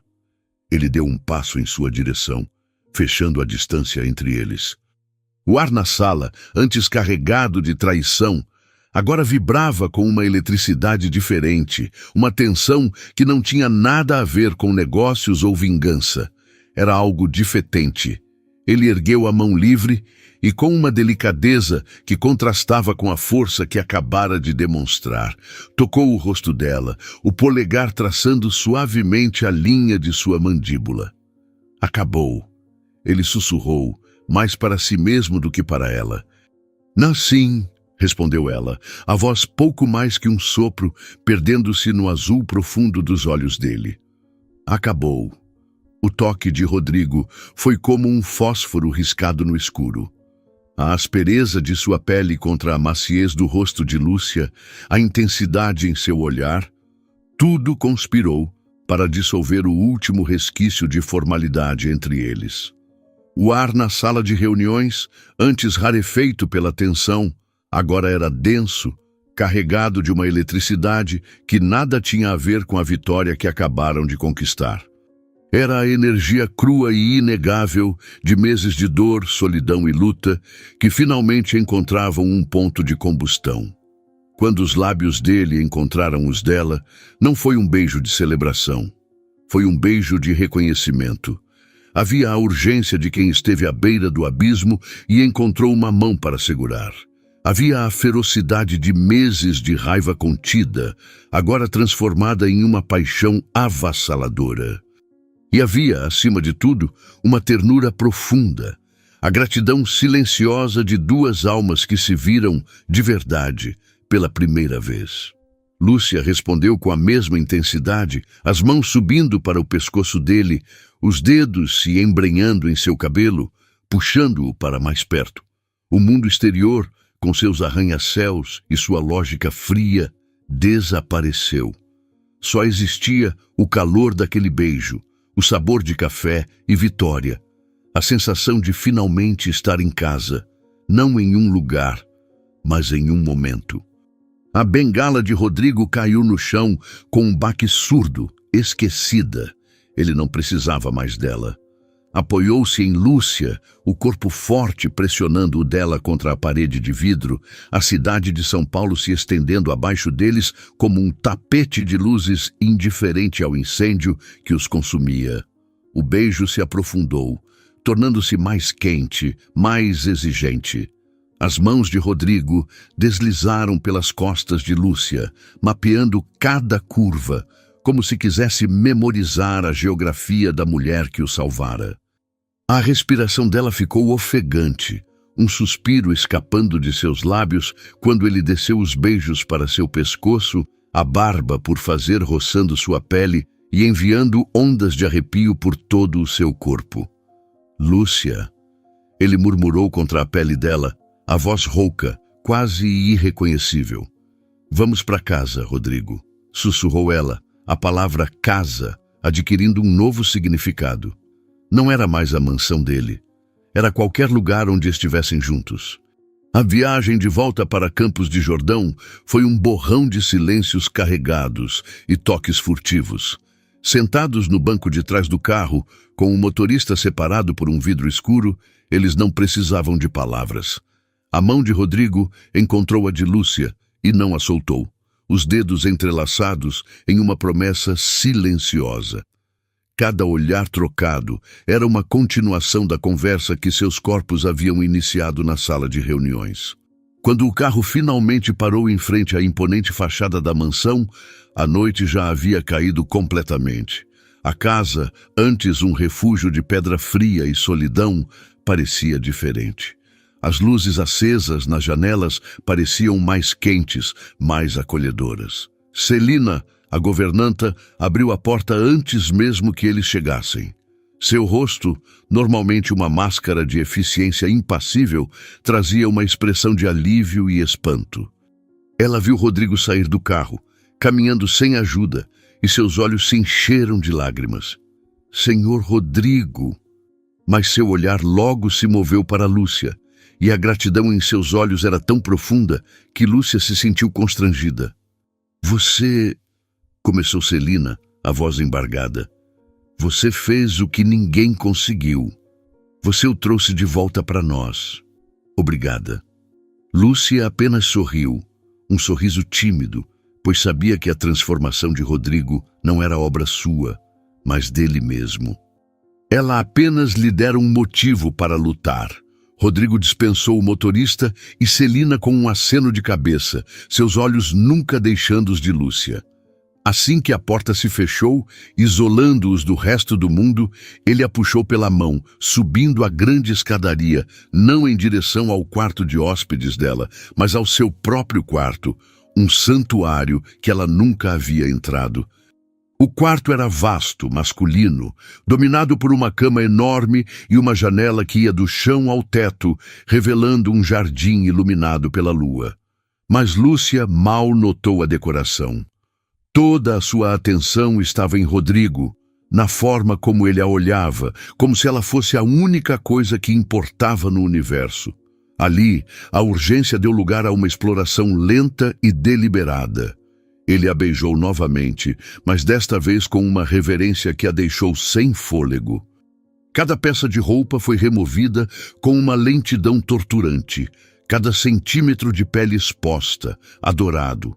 Ele deu um passo em sua direção, fechando a distância entre eles. O ar na sala, antes carregado de traição, agora vibrava com uma eletricidade diferente, uma tensão que não tinha nada a ver com negócios ou vingança. Era algo diferente. Ele ergueu a mão livre e, com uma delicadeza que contrastava com a força que acabara de demonstrar, tocou o rosto dela, o polegar traçando suavemente a linha de sua mandíbula. "Acabou", ele sussurrou, mais para si mesmo do que para ela. "Não, sim", respondeu ela, a voz pouco mais que um sopro, perdendo-se no azul profundo dos olhos dele. "Acabou." O toque de Rodrigo foi como um fósforo riscado no escuro. A aspereza de sua pele contra a maciez do rosto de Lúcia, a intensidade em seu olhar, tudo conspirou para dissolver o último resquício de formalidade entre eles. O ar na sala de reuniões, antes rarefeito pela tensão, agora era denso, carregado de uma eletricidade que nada tinha a ver com a vitória que acabaram de conquistar. Era a energia crua e inegável de meses de dor, solidão e luta que finalmente encontravam um ponto de combustão. Quando os lábios dele encontraram os dela, não foi um beijo de celebração. Foi um beijo de reconhecimento. Havia a urgência de quem esteve à beira do abismo e encontrou uma mão para segurar. Havia a ferocidade de meses de raiva contida, agora transformada em uma paixão avassaladora. E havia, acima de tudo, uma ternura profunda, a gratidão silenciosa de duas almas que se viram, de verdade, pela primeira vez. Lúcia respondeu com a mesma intensidade, as mãos subindo para o pescoço dele, os dedos se embrenhando em seu cabelo, puxando-o para mais perto. O mundo exterior, com seus arranha-céus e sua lógica fria, desapareceu. Só existia o calor daquele beijo, o sabor de café e vitória, a sensação de finalmente estar em casa, não em um lugar, mas em um momento. A bengala de Rodrigo caiu no chão com um baque surdo, esquecida. Ele não precisava mais dela. Apoiou-se em Lúcia, o corpo forte pressionando o dela contra a parede de vidro, a cidade de São Paulo se estendendo abaixo deles como um tapete de luzes indiferente ao incêndio que os consumia. O beijo se aprofundou, tornando-se mais quente, mais exigente. As mãos de Rodrigo deslizaram pelas costas de Lúcia, mapeando cada curva, como se quisesse memorizar a geografia da mulher que o salvara. A respiração dela ficou ofegante, um suspiro escapando de seus lábios quando ele desceu os beijos para seu pescoço, a barba por fazer roçando sua pele e enviando ondas de arrepio por todo o seu corpo. Lúcia, ele murmurou contra a pele dela, a voz rouca, quase irreconhecível. Vamos para casa, Rodrigo, sussurrou ela, a palavra casa adquirindo um novo significado. Não era mais a mansão dele. Era qualquer lugar onde estivessem juntos. A viagem de volta para Campos de Jordão foi um borrão de silêncios carregados e toques furtivos. Sentados no banco de trás do carro, com o motorista separado por um vidro escuro, eles não precisavam de palavras. A mão de Rodrigo encontrou a de Lúcia e não a soltou, os dedos entrelaçados em uma promessa silenciosa. Cada olhar trocado era uma continuação da conversa que seus corpos haviam iniciado na sala de reuniões. Quando o carro finalmente parou em frente à imponente fachada da mansão, a noite já havia caído completamente. A casa, antes um refúgio de pedra fria e solidão, parecia diferente. As luzes acesas nas janelas pareciam mais quentes, mais acolhedoras. Celina, a governanta, abriu a porta antes mesmo que eles chegassem. Seu rosto, normalmente uma máscara de eficiência impassível, trazia uma expressão de alívio e espanto. Ela viu Rodrigo sair do carro, caminhando sem ajuda, e seus olhos se encheram de lágrimas. Senhor Rodrigo! Mas seu olhar logo se moveu para Lúcia, e a gratidão em seus olhos era tão profunda que Lúcia se sentiu constrangida. Você... começou Celina, a voz embargada. Você fez o que ninguém conseguiu. Você o trouxe de volta para nós. Obrigada. Lúcia apenas sorriu, um sorriso tímido, pois sabia que a transformação de Rodrigo não era obra sua, mas dele mesmo. Ela apenas lhe dera um motivo para lutar. Rodrigo dispensou o motorista e Celina com um aceno de cabeça, seus olhos nunca deixando-os de Lúcia. Assim que a porta se fechou, isolando-os do resto do mundo, ele a puxou pela mão, subindo a grande escadaria, não em direção ao quarto de hóspedes dela, mas ao seu próprio quarto, um santuário que ela nunca havia entrado. O quarto era vasto, masculino, dominado por uma cama enorme e uma janela que ia do chão ao teto, revelando um jardim iluminado pela lua. Mas Lúcia mal notou a decoração. Toda a sua atenção estava em Rodrigo, na forma como ele a olhava, como se ela fosse a única coisa que importava no universo. Ali, a urgência deu lugar a uma exploração lenta e deliberada. Ele a beijou novamente, mas desta vez com uma reverência que a deixou sem fôlego. Cada peça de roupa foi removida com uma lentidão torturante, cada centímetro de pele exposta, adorado.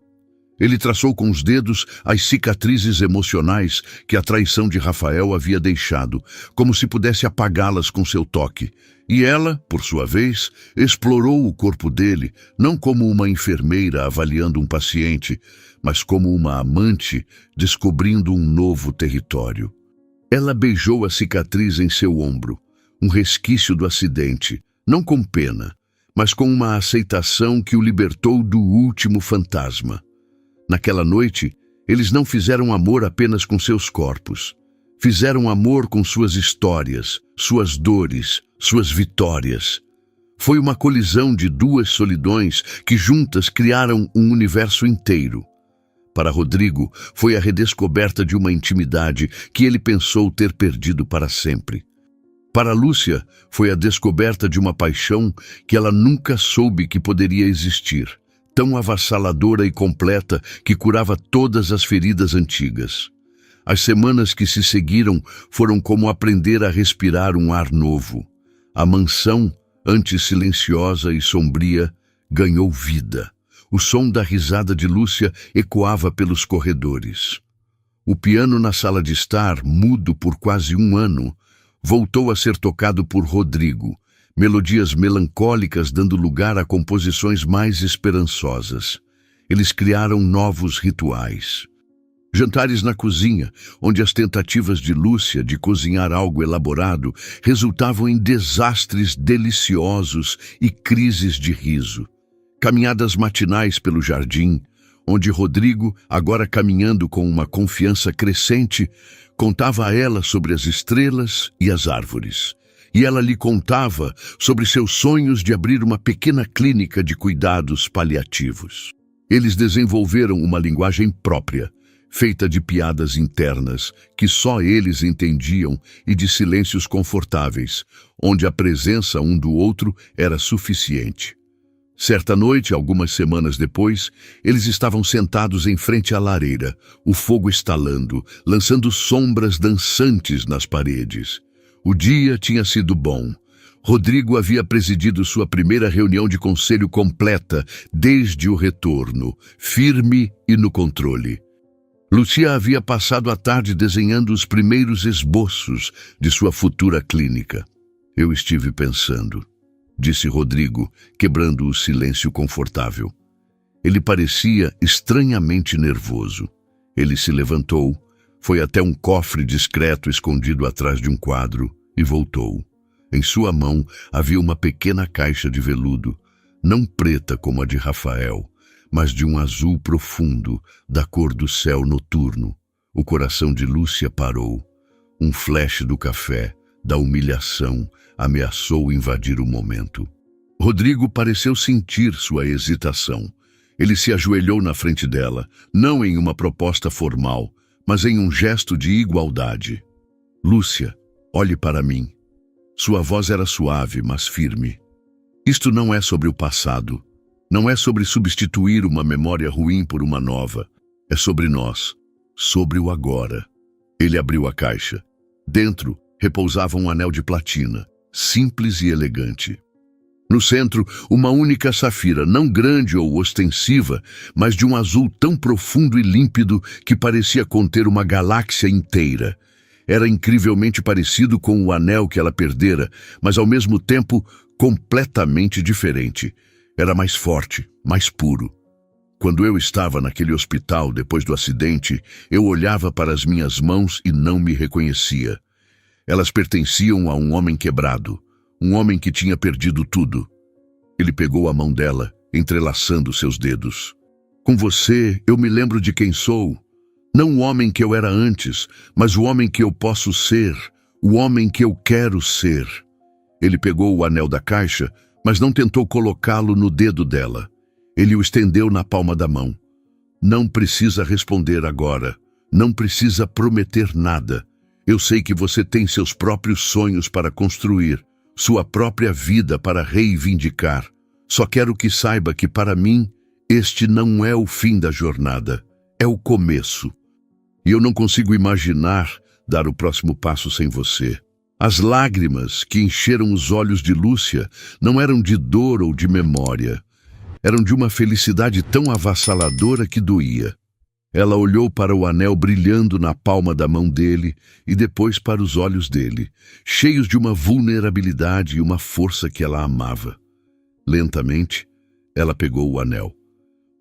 Ele traçou com os dedos as cicatrizes emocionais que a traição de Rafael havia deixado, como se pudesse apagá-las com seu toque. E ela, por sua vez, explorou o corpo dele, não como uma enfermeira avaliando um paciente, mas como uma amante descobrindo um novo território. Ela beijou a cicatriz em seu ombro, um resquício do acidente, não com pena, mas com uma aceitação que o libertou do último fantasma. Naquela noite, eles não fizeram amor apenas com seus corpos. Fizeram amor com suas histórias, suas dores, suas vitórias. Foi uma colisão de duas solidões que juntas criaram um universo inteiro. Para Rodrigo, foi a redescoberta de uma intimidade que ele pensou ter perdido para sempre. Para Lúcia, foi a descoberta de uma paixão que ela nunca soube que poderia existir, tão avassaladora e completa que curava todas as feridas antigas. As semanas que se seguiram foram como aprender a respirar um ar novo. A mansão, antes silenciosa e sombria, ganhou vida. O som da risada de Lúcia ecoava pelos corredores. O piano na sala de estar, mudo por quase um ano, voltou a ser tocado por Rodrigo, melodias melancólicas dando lugar a composições mais esperançosas. Eles criaram novos rituais. Jantares na cozinha, onde as tentativas de Lúcia de cozinhar algo elaborado resultavam em desastres deliciosos e crises de riso. Caminhadas matinais pelo jardim, onde Rodrigo, agora caminhando com uma confiança crescente, contava a ela sobre as estrelas e as árvores. E ela lhe contava sobre seus sonhos de abrir uma pequena clínica de cuidados paliativos. Eles desenvolveram uma linguagem própria, feita de piadas internas que só eles entendiam e de silêncios confortáveis, onde a presença um do outro era suficiente. Certa noite, algumas semanas depois, eles estavam sentados em frente à lareira, o fogo estalando, lançando sombras dançantes nas paredes. O dia tinha sido bom. Rodrigo havia presidido sua primeira reunião de conselho completa desde o retorno, firme e no controle. Lúcia havia passado a tarde desenhando os primeiros esboços de sua futura clínica. Eu estive pensando, disse Rodrigo, quebrando o silêncio confortável. Ele parecia estranhamente nervoso. Ele se levantou, foi até um cofre discreto escondido atrás de um quadro e voltou. Em sua mão havia uma pequena caixa de veludo, não preta como a de Rafael, mas de um azul profundo, da cor do céu noturno. O coração de Lúcia parou. Um flash do café, da humilhação, ameaçou invadir o momento. Rodrigo pareceu sentir sua hesitação. Ele se ajoelhou na frente dela, não em uma proposta formal, mas em um gesto de igualdade. Lúcia, olhe para mim. Sua voz era suave, mas firme. Isto não é sobre o passado. Não é sobre substituir uma memória ruim por uma nova. É sobre nós, sobre o agora. Ele abriu a caixa. Dentro repousava um anel de platina, simples e elegante. No centro, uma única safira, não grande ou ostensiva, mas de um azul tão profundo e límpido que parecia conter uma galáxia inteira. Era incrivelmente parecido com o anel que ela perdera, mas ao mesmo tempo completamente diferente. Era mais forte, mais puro. Quando eu estava naquele hospital depois do acidente, eu olhava para as minhas mãos e não me reconhecia. Elas pertenciam a um homem quebrado, um homem que tinha perdido tudo. Ele pegou a mão dela, entrelaçando seus dedos. Com você, eu me lembro de quem sou. Não o homem que eu era antes, mas o homem que eu posso ser, o homem que eu quero ser. Ele pegou o anel da caixa, mas não tentou colocá-lo no dedo dela. Ele o estendeu na palma da mão. Não precisa responder agora. Não precisa prometer nada. Eu sei que você tem seus próprios sonhos para construir, sua própria vida para reivindicar. Só quero que saiba que, para mim, este não é o fim da jornada. É o começo. E eu não consigo imaginar dar o próximo passo sem você. As lágrimas que encheram os olhos de Lúcia não eram de dor ou de memória. Eram de uma felicidade tão avassaladora que doía. Ela olhou para o anel brilhando na palma da mão dele e depois para os olhos dele, cheios de uma vulnerabilidade e uma força que ela amava. Lentamente, ela pegou o anel.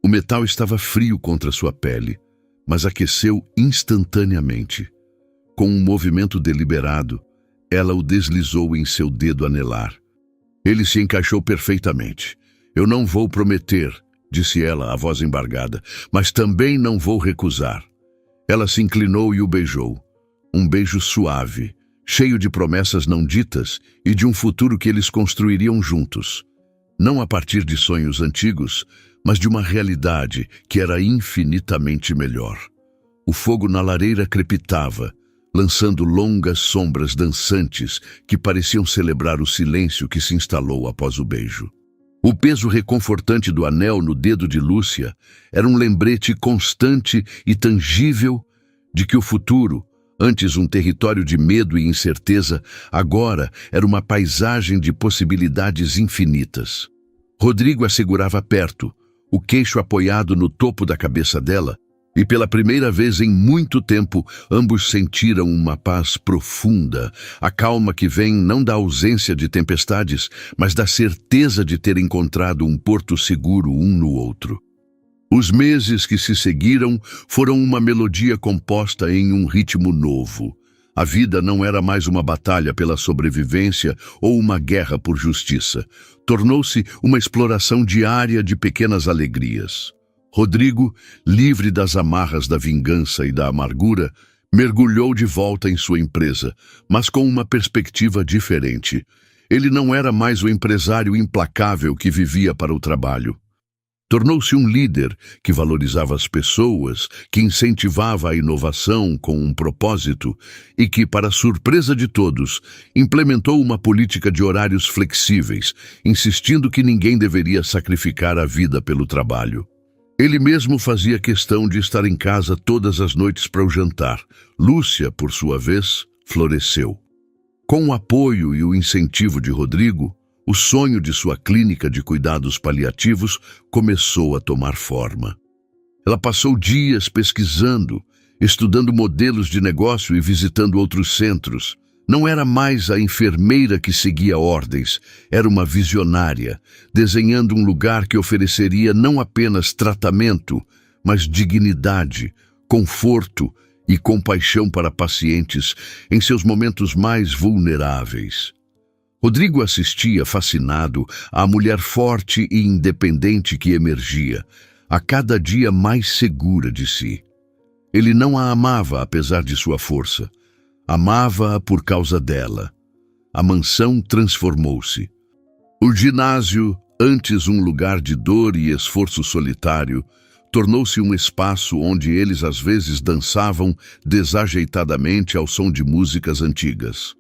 O metal estava frio contra sua pele, mas aqueceu instantaneamente. Com um movimento deliberado, ela o deslizou em seu dedo anelar. Ele se encaixou perfeitamente. Eu não vou prometer, disse ela, a voz embargada, mas também não vou recusar. Ela se inclinou e o beijou. Um beijo suave, cheio de promessas não ditas e de um futuro que eles construiriam juntos. Não a partir de sonhos antigos, mas de uma realidade que era infinitamente melhor. O fogo na lareira crepitava, lançando longas sombras dançantes que pareciam celebrar o silêncio que se instalou após o beijo. O peso reconfortante do anel no dedo de Lúcia era um lembrete constante e tangível de que o futuro, antes um território de medo e incerteza, agora era uma paisagem de possibilidades infinitas. Rodrigo a segurava perto, o queixo apoiado no topo da cabeça dela, e pela primeira vez em muito tempo, ambos sentiram uma paz profunda, a calma que vem não da ausência de tempestades, mas da certeza de ter encontrado um porto seguro um no outro. Os meses que se seguiram foram uma melodia composta em um ritmo novo. A vida não era mais uma batalha pela sobrevivência ou uma guerra por justiça. Tornou-se uma exploração diária de pequenas alegrias. Rodrigo, livre das amarras da vingança e da amargura, mergulhou de volta em sua empresa, mas com uma perspectiva diferente. Ele não era mais o empresário implacável que vivia para o trabalho. Tornou-se um líder que valorizava as pessoas, que incentivava a inovação com um propósito e que, para surpresa de todos, implementou uma política de horários flexíveis, insistindo que ninguém deveria sacrificar a vida pelo trabalho. Ele mesmo fazia questão de estar em casa todas as noites para o jantar. Lúcia, por sua vez, floresceu. Com o apoio e o incentivo de Rodrigo, o sonho de sua clínica de cuidados paliativos começou a tomar forma. Ela passou dias pesquisando, estudando modelos de negócio e visitando outros centros. Não era mais a enfermeira que seguia ordens, era uma visionária, desenhando um lugar que ofereceria não apenas tratamento, mas dignidade, conforto e compaixão para pacientes em seus momentos mais vulneráveis. Rodrigo assistia, fascinado, à mulher forte e independente que emergia, a cada dia mais segura de si. Ele não a amava apesar de sua força. Amava-a por causa dela. A mansão transformou-se. O ginásio, antes um lugar de dor e esforço solitário, tornou-se um espaço onde eles às vezes dançavam desajeitadamente ao som de músicas antigas.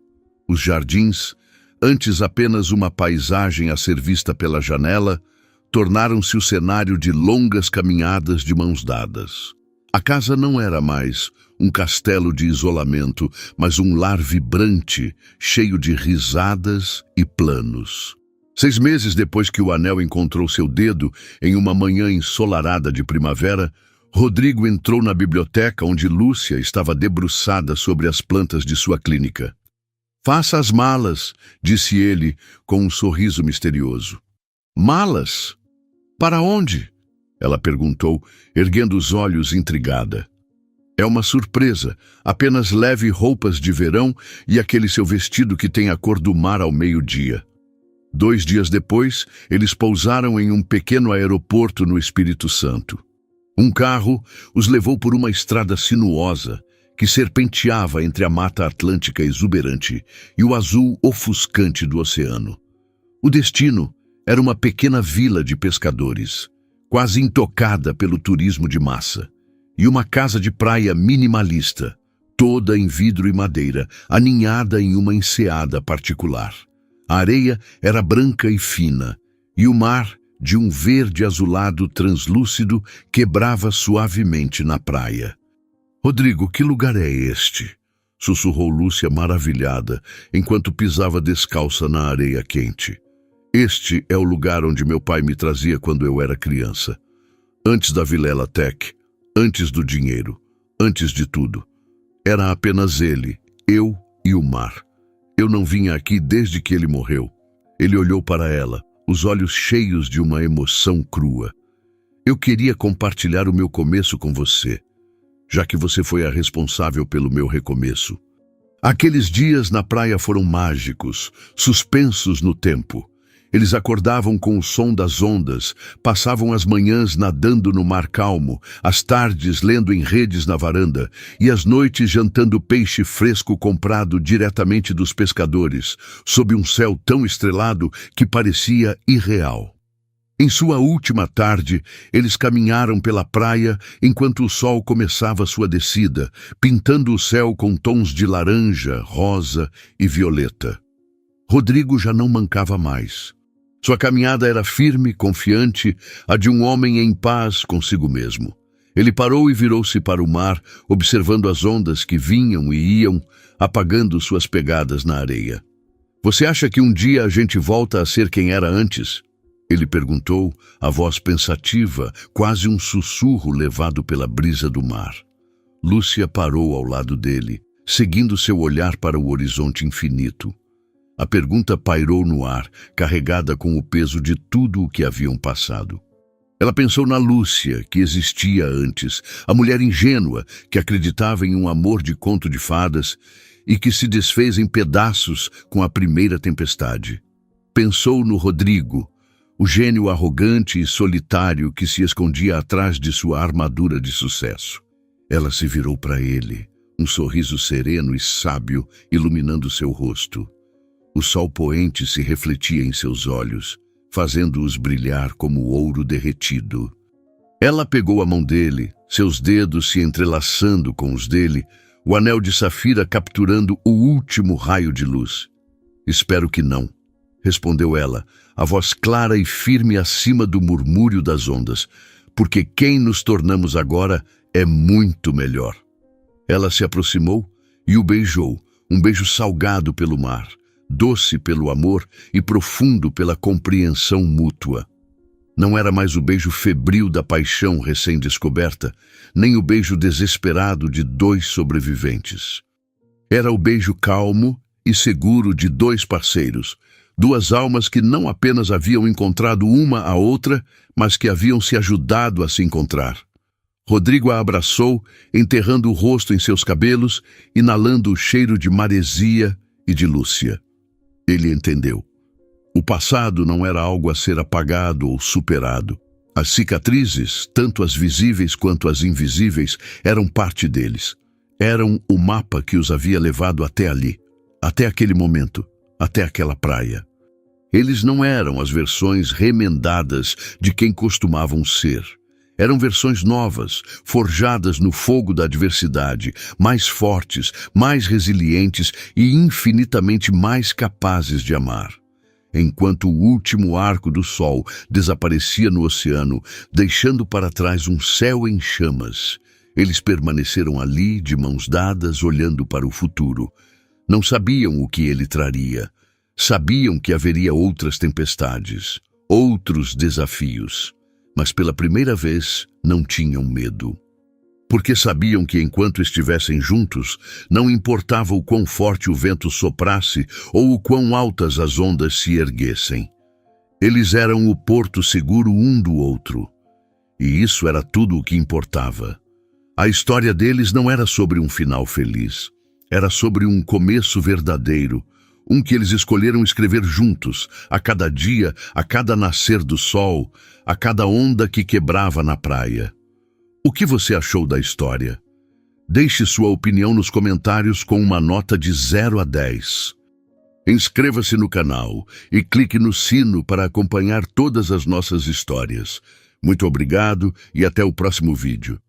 Os jardins, antes apenas uma paisagem a ser vista pela janela, tornaram-se o cenário de longas caminhadas de mãos dadas. A casa não era mais um castelo de isolamento, mas um lar vibrante, cheio de risadas e planos. 6 meses depois que o anel encontrou seu dedo, em uma manhã ensolarada de primavera, Rodrigo entrou na biblioteca onde Lúcia estava debruçada sobre as plantas de sua clínica. "Faça as malas", disse ele com um sorriso misterioso. "Malas? Para onde?" ela perguntou, erguendo os olhos intrigada. "É uma surpresa. Apenas leve roupas de verão e aquele seu vestido que tem a cor do mar ao meio-dia." 2 dias depois, eles pousaram em um pequeno aeroporto no Espírito Santo. Um carro os levou por uma estrada sinuosa que serpenteava entre a mata atlântica exuberante e o azul ofuscante do oceano. O destino era uma pequena vila de pescadores, quase intocada pelo turismo de massa, e uma casa de praia minimalista, toda em vidro e madeira, aninhada em uma enseada particular. A areia era branca e fina, e o mar, de um verde azulado translúcido, quebrava suavemente na praia. "Rodrigo, que lugar é este?" sussurrou Lúcia maravilhada, enquanto pisava descalça na areia quente. "Este é o lugar onde meu pai me trazia quando eu era criança. Antes da Vilela Tech, antes do dinheiro, antes de tudo. Era apenas ele, eu e o mar. Eu não vinha aqui desde que ele morreu." Ele olhou para ela, os olhos cheios de uma emoção crua. "Eu queria compartilhar o meu começo com você, já que você foi a responsável pelo meu recomeço." Aqueles dias na praia foram mágicos, suspensos no tempo. Eles acordavam com o som das ondas, passavam as manhãs nadando no mar calmo, as tardes lendo em redes na varanda e as noites jantando peixe fresco comprado diretamente dos pescadores, sob um céu tão estrelado que parecia irreal. Em sua última tarde, eles caminharam pela praia enquanto o sol começava sua descida, pintando o céu com tons de laranja, rosa e violeta. Rodrigo já não mancava mais. Sua caminhada era firme, confiante, a de um homem em paz consigo mesmo. Ele parou e virou-se para o mar, observando as ondas que vinham e iam, apagando suas pegadas na areia. "Você acha que um dia a gente volta a ser quem era antes?" Ele perguntou, a voz pensativa, quase um sussurro levado pela brisa do mar. Lúcia parou ao lado dele, seguindo seu olhar para o horizonte infinito. A pergunta pairou no ar, carregada com o peso de tudo o que haviam passado. Ela pensou na Lúcia, que existia antes, a mulher ingênua que acreditava em um amor de conto de fadas e que se desfez em pedaços com a primeira tempestade. Pensou no Rodrigo, o gênio arrogante e solitário que se escondia atrás de sua armadura de sucesso. Ela se virou para ele, um sorriso sereno e sábio iluminando seu rosto. O sol poente se refletia em seus olhos, fazendo-os brilhar como ouro derretido. Ela pegou a mão dele, seus dedos se entrelaçando com os dele, o anel de safira capturando o último raio de luz. "Espero que não", respondeu ela, a voz clara e firme acima do murmúrio das ondas, "porque quem nos tornamos agora é muito melhor." Ela se aproximou e o beijou, um beijo salgado pelo mar, doce pelo amor e profundo pela compreensão mútua. Não era mais o beijo febril da paixão recém-descoberta, nem o beijo desesperado de dois sobreviventes. Era o beijo calmo e seguro de dois parceiros, duas almas que não apenas haviam encontrado uma a outra, mas que haviam se ajudado a se encontrar. Rodrigo a abraçou, enterrando o rosto em seus cabelos, inalando o cheiro de maresia e de Lúcia. Ele entendeu. O passado não era algo a ser apagado ou superado. As cicatrizes, tanto as visíveis quanto as invisíveis, eram parte deles. Eram o mapa que os havia levado até ali, até aquele momento, até aquela praia. Eles não eram as versões remendadas de quem costumavam ser. Eram versões novas, forjadas no fogo da adversidade, mais fortes, mais resilientes e infinitamente mais capazes de amar. Enquanto o último arco do sol desaparecia no oceano, deixando para trás um céu em chamas, eles permaneceram ali, de mãos dadas, olhando para o futuro. Não sabiam o que ele traria. Sabiam que haveria outras tempestades, outros desafios. Mas pela primeira vez não tinham medo. Porque sabiam que enquanto estivessem juntos, não importava o quão forte o vento soprasse ou o quão altas as ondas se erguessem. Eles eram o porto seguro um do outro. E isso era tudo o que importava. A história deles não era sobre um final feliz. Era sobre um começo verdadeiro, um que eles escolheram escrever juntos, a cada dia, a cada nascer do sol, a cada onda que quebrava na praia. O que você achou da história? Deixe sua opinião nos comentários com uma nota de 0 a 10. Inscreva-se no canal e clique no sino para acompanhar todas as nossas histórias. Muito obrigado e até o próximo vídeo.